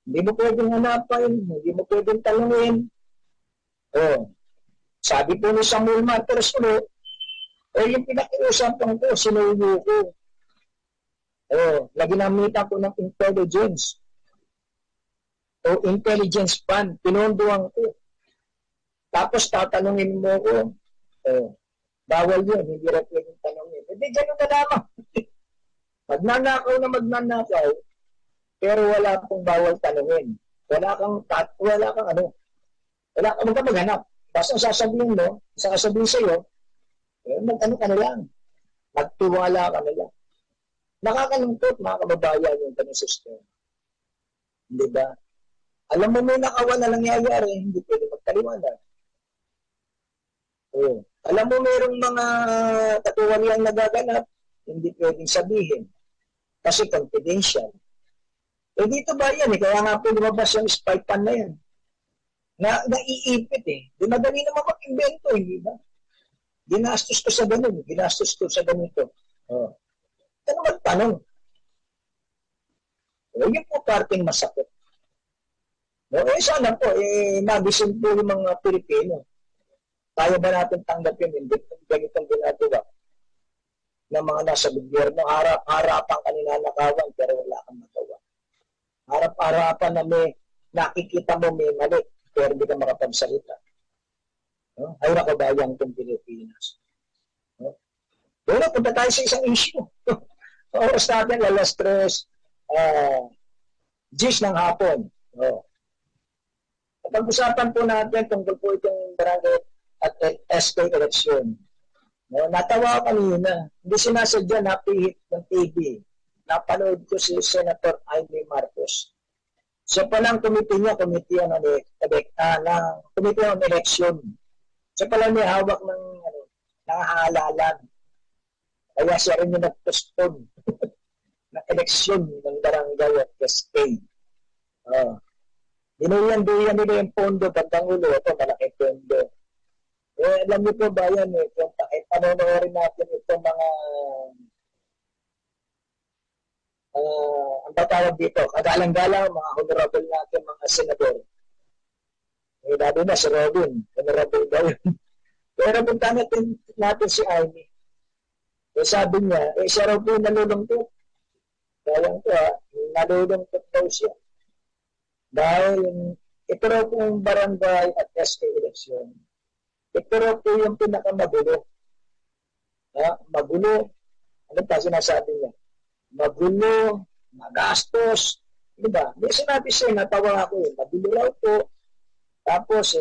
Hindi mo pwedeng hanapin, hindi mo pwedeng talungin. Sabi po ni Samuel Martires ulit, yung pinakiusapan ko, sinuyo ko. Naginamitan ko ng intelligence. Intelligence pan, pinondohan ko. Tapos tatanungin mo ko, bawal yun, hindi rin pwedeng tanungin. Hindi, gano'n na lamang. Magnanakaw na magnanakaw, pero wala pong bawal tanungin. Wala kang maghanap. Basta sasabihin mo, sasabihin sa'yo, mag-ano ka na lang. Magtiwala ka na lang. Nakakalungkot, mga kababayan, yung ganun system. Hindi ba? Alam mo may nakawan na nangyayari, hindi pwede magkaliwanag. Alam mo mayroong mga katuwaliang nagaganap, hindi pwedeng sabihin. Kasi confidential. Dito ba yan? Kaya nga po lumabas yung spy pan na yan. naiipit eh. Di madali naman mag-invento, hindi ba? Ginastos ko sa ganun, ginastos ko sa ganito. Oh. Ano magtanong? Yun po parting masakit. No, sana po, magising po yung mga Pilipino. Kaya ba natin tanggapin hindi ganitong ginagawa ng mga nasa gobyerno? Harap-harapan ka ninanakawan pero wala kang magawa. Harap-harapan na may nakikita mo may mali pero hindi ka makapagsalita. No? Ay nakabayang itong Pilipinas. No? Doon punta tayo sa isang issue. Oras natin, alas 10 ng hapon. No? Pag-usapan po natin tungkol po itong barangay at SK election. No, natawa ko kanina. Hindi sinasadya, napihit ng TV. Napanood ko si Senator Amy Marcos. Siya palang committee niya, committee ng election. Siya palang may hawak ng halalan. Kaya siya rin yung nag-postpone ng election ng barangay at SK. Dinuyan nila yung pondo, bandang ulo, ito malaking pondo. Alam niyo po ba yan, kung panonoorin natin itong mga ang tatawag dito, kagalang-galang mga honorable natin, mga senador. Lalo na si Robin, honorable daw yun. Pero punta natin si Amy. Sabi niya, siya raw po nalulungkot. Kaya ko nalulungkot daw siya. Dahil ito raw pong barangay at SK election. Ito raw po yung pinakamagulo. Magulo. Ano pa sinasabi niya? Magulo, magastos. Diba? May sinabi siya, natawa ako magulo raw po. Tapos,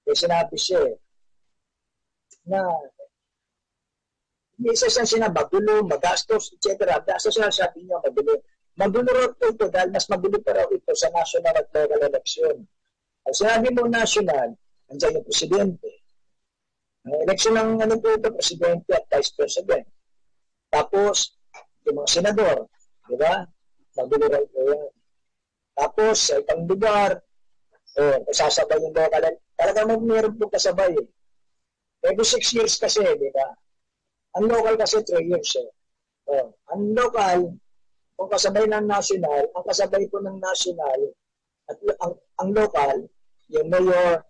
may sinabi siya na may isa siyang sinabagulo, magastos, etc. Basta sinasabi niya magulo. Magulo raw ito dahil mas magulo pa raw ito sa national at local election. Ang sinabi mo national, andyan yung presidente. Ang election ng presidente at vice president. Tapos, yung mga senador, di ba? Magulo raw ito yan. Tapos, sa itang lugar, sasabay yung local. Talagang mayroon po kasabay. Every 6 years kasi, di ba? Ang local kasi 3 years ang local, kung kasabay ng national, ang kasabay po ng national at ang local, yung mayor,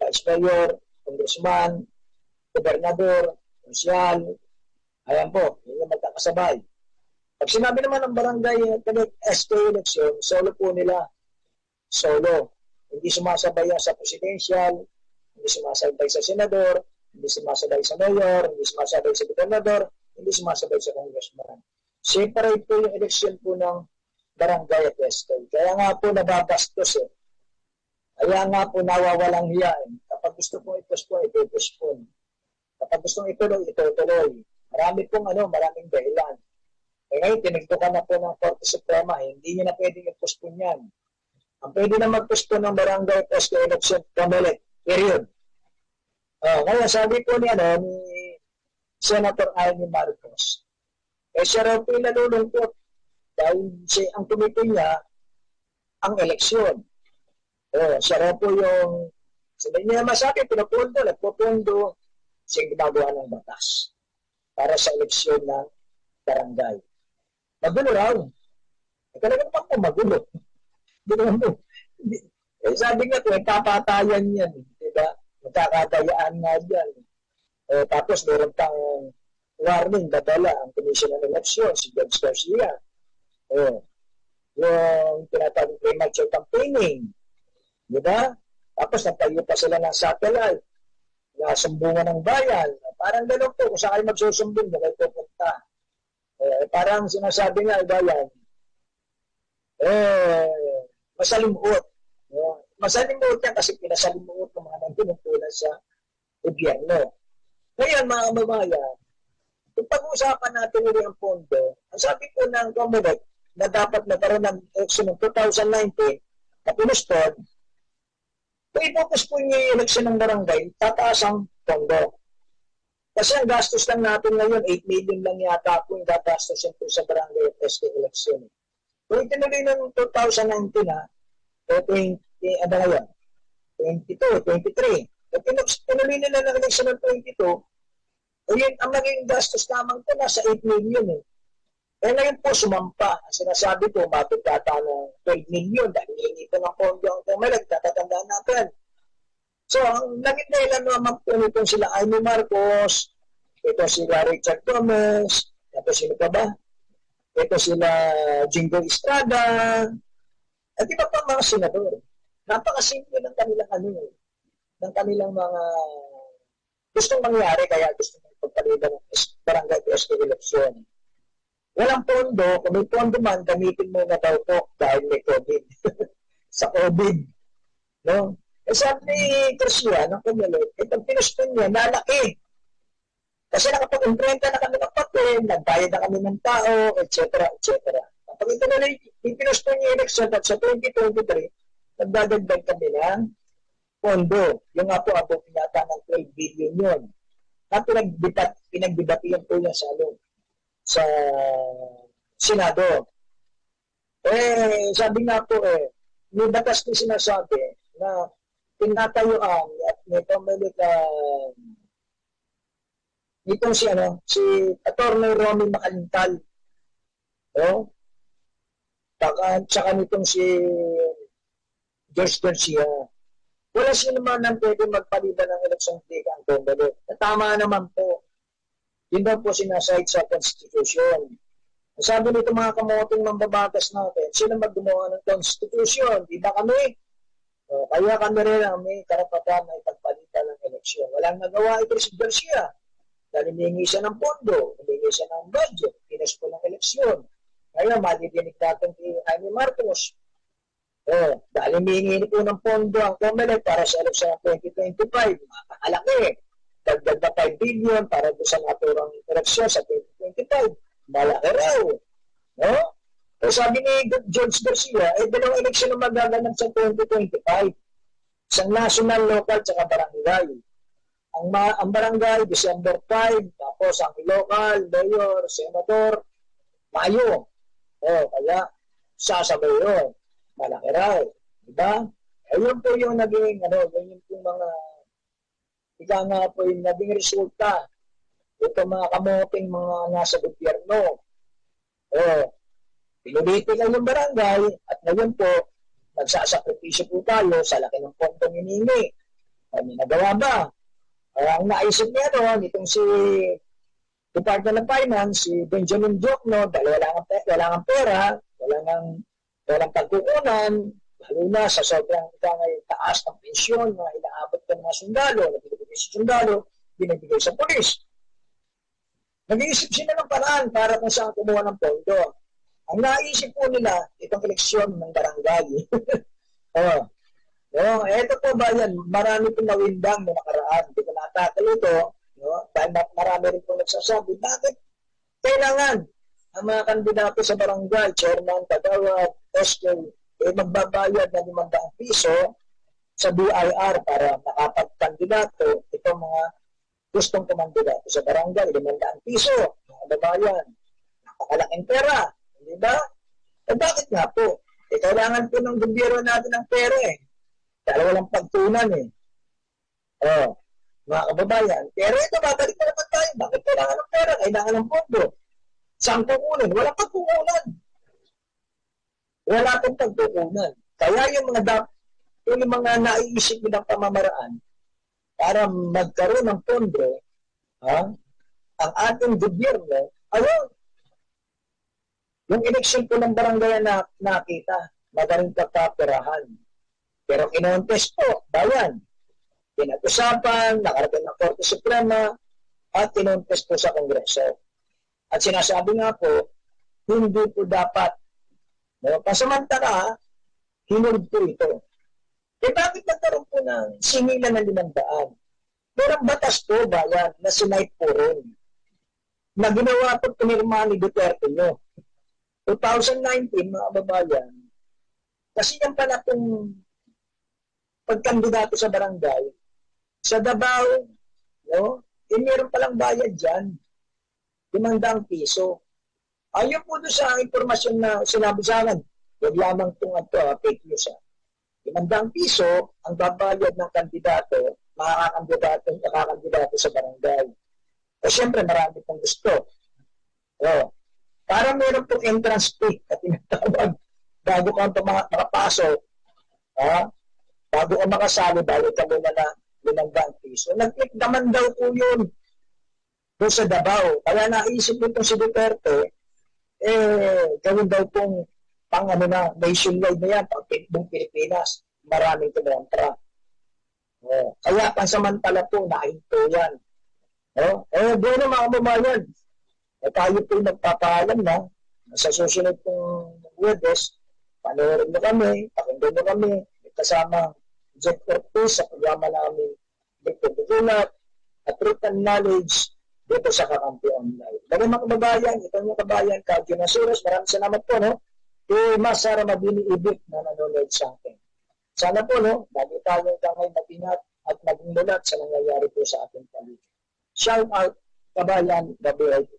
vice mayor, congressman, gobernador, konsyal, ayan po, yung magkakasabay. Pag sinabi naman ng barangay SK election, solo po nila. Solo. Hindi sumasabay sa presidential, hindi sumasabay sa senador, hindi sumasabay sa mayor, hindi sumasabay sa gobernador, hindi sumasabay sa congressman. Separate po yung election po ng barangay at SK. Kaya nga po nababastos Kaya nga po nawawalang hiya. Kapag gusto pong i-postpone, ito-postpone. Kapag gustong ituloy, ito-tuloy. Maraming dahilan. Ngayon, tinigdukan na po ng Korte Suprema, hindi niya na pwedeng i-postpone yan. Ang pwede na mag-postpone ng barangay at SK election, period. Kaya sabi po ni Senator Amy Marcos, siya raw po nalulungkot dahil ang committee niya ang eleksyon. Siya raw po yung, sabi niya masabi, nagpupundo, siya ginagawa ng batas para sa eleksyon ng barangay. Magulo raw. Talagang pa po magulo. Sabi nga po, kapatayan yan. Diba? Magkakatayaan nga dyan. Tapos meron pang warning, dadala ang Commission on Elections, si Judge Garcia. Yung tinatawag premature campaigning. Diba? Tapos nagtayo pa sila ng satellite na sumbungan ng bayan. Parang gano'n po, kung saan kayo magsusumbong, na kayo pupunta. Parang sinasabi nga, bayan, masalimuot. Masalimuot yan kasi pinasalimuot ng mga nagpinupunan sa gobyerno. Ngayon, mga kababayan, kung pag-uusapan natin ulit ang pondo, ang sabi po ng Comelec na dapat nagkaroon ng election ng 2019 na pinuspon, kung ipupuspon niyo yung election ng barangay, tataas ang pondo. Kasi ang gastos lang natin ngayon, 8 million lang yata po yung gagastos po sa barangay at SK election. Kung itinuloy ng 2019 o 20, ano na yan, 22, 23. At tinuloy nila ng election ng 22, yun, ang maging gastos naman ko nasa 8 million eh. Eh ngayon po sumampa. Sinasabi ko, bakit data ng 12 million dahil hindi ito ng pondo ang tumalag, tatatandaan natin. So, ang naging dahilan naman po nitong sila Amy Marcos, ito sila Richard Gomez, ito sila pa ba? Ito sila Jingo Estrada, at iba pa mga senador. Napakasimple ng kanilang ng kanilang mga gustong mangyari, kaya gusto mong pagpalitan ng barangay PSK election. Walang pondo, kung may pondo man, gamitin mo na daw po dahil may COVID. Sa COVID. No? Eh sabi ni Garcia, ng Kumilit, itong pinuspin niya, nalaki. Kasi nakapag-imprenta na kami ng papel, nagbayad na kami ng tao, etc. etc. Kapag ito na pinuspin niya election at sa 2023, nagdadagdag kami ng pondo. Yung nga po, abot yata ng 12 billion yun. At pinagdibatiyan po yan sa Senado. Eh, sabi nga po may batas na sinasabi na tinatayuan at nitong si Atty. Romy Macalintal. No? Tsaka nitong si George Garcia. Wala sino man nang pwede magpaliban ng eleksyon ang Comelec. Tama naman po. Yun daw po sinasahid sa Constitution. Sabi nito mga kamoting mambabatas natin, sino maggumawa ng Constitution? Di ba kami? Kaya kami rin ang may karapatan na ipagpalitan ng eleksyon. Walang nagawa ito si Garcia. Dahil hiningi siya ng pondo, hiningi siya ng budget, pinusko ng eleksyon. Kaya madidinig natin kay Amy Marcos. Dahil hiningi po ng pondo ang Comelec para sa eleksyon ng 2025. Makalaki. Dagdag na 5 billion para doon sa naturang eleksyon sa 2025. Malaki raw. No? So sabi ni George Garcia, dalawang eleksyon na magaganap sa 2025. Isang national, local, tsaka barangay. Ang barangay, December 5, tapos ang local, mayor, senador, Mayo. Kaya sasabay yun. Malaki raw. Diba? Ayun po yung naging, ganyan po mga, ika nga po yung naging resulta. Ito mga kamoting mga nasa gobyerno. Pinuliti lang yung barangay at ngayon po, nagsasakripisyo po tayo sa laki ng pondong hiningi. May nagawa ba? Ang naisip niya nitong si Department of Finance, si Benjamin Diokno, dahil wala ng pera, walang pagkukunan, lalo na sa sobrang taas ng pensyon na inaabot ng mga sundalo, nabibigay sa sundalo, binibigay sa polis. Nag-iisip sila ng paraan para kung saan kumuha ng pondo. Ang naisip po nila, itong eleksyon ng barangay. Ito po ba yan? Marami pong nawindang na nakaraan. Hindi ko natakal ito. Dahil marami rin po nagsasabi, bakit kailangan ang mga kandidato sa barangay, chairman, kagawad, SK, magbabayad ng 500 piso sa BIR para makapagkandidato itong mga gustong kumandidato sa barangay, 500 piso, mga babayan. Napakalaking pera, di ba? Bakit nga po? Kailangan po ng gobyerno natin ng pera Dahil walang pagtunan mga kababayan. Pero ito, babalik na naman tayo. Bakit kailangan ng pera? Kailangan ng pondo. Saan kukunin? Walang pagkukunan. Wala pong pagkukunan. Kaya yung mga naiisip nilang pamamaraan para magkaroon ng pondo, ang ating gobyerno, ayun, yung eleksyon po ng barangay na nakita, madaling pagkaperahan. Pero kinontes po, bayan. Pinag-usapan, nakarating ng Korte Suprema, at kinontes po sa Kongreso. At sinasabi nga po, hindi po dapat. Pasamantala, hinulog po ito. Bakit nagkaroon po ng singilan ng 500? Merong batas po, bayan, na sinight po rin. Na ginawa po pinirma ni Duterte nyo. 2019, mga babayan, kasi yan pala kung pagkandidato sa barangay, sa Davao, meron palang bayad dyan, 500 piso. Ayun po doon sa impormasyon na sinabi sa akin, huwag lamang itong fake news. 500 piso ang babayad ng kandidato, makakakandidato sa barangay. O siyempre, marami pong gusto. O, para meron pong entrance fee at tinatawag bago ka makapasok, bago ka makasali, bago ka muna na 500 piso. Nag-click naman daw po yun doon sa Davao. Kaya naisip nito si Duterte, gawin daw pong pang nationwide na yan, pang buong Pilipinas, maraming kumontra. Kaya pansamantala po, nahinto yan. Bueno mga kababayan, tayo po nagpapahalam na sa susunod pong Webes, panoorin mo kami, pakinggan mo kami, kasama Jet Corpus sa programa namin Dito Bugulat at Truth and Knowledge dito sa Kakampi Online. Bago mga kababayan, ito yung kababayan, Kadyo Nasuros, maraming salamat po, Mas Sara Mabini Ibig na nanonood sa akin. Sana po, lagi tayong kamay matinat at maging mulat sa nangyayari po sa ating paligid. Shout out, kabayan, babuhay po.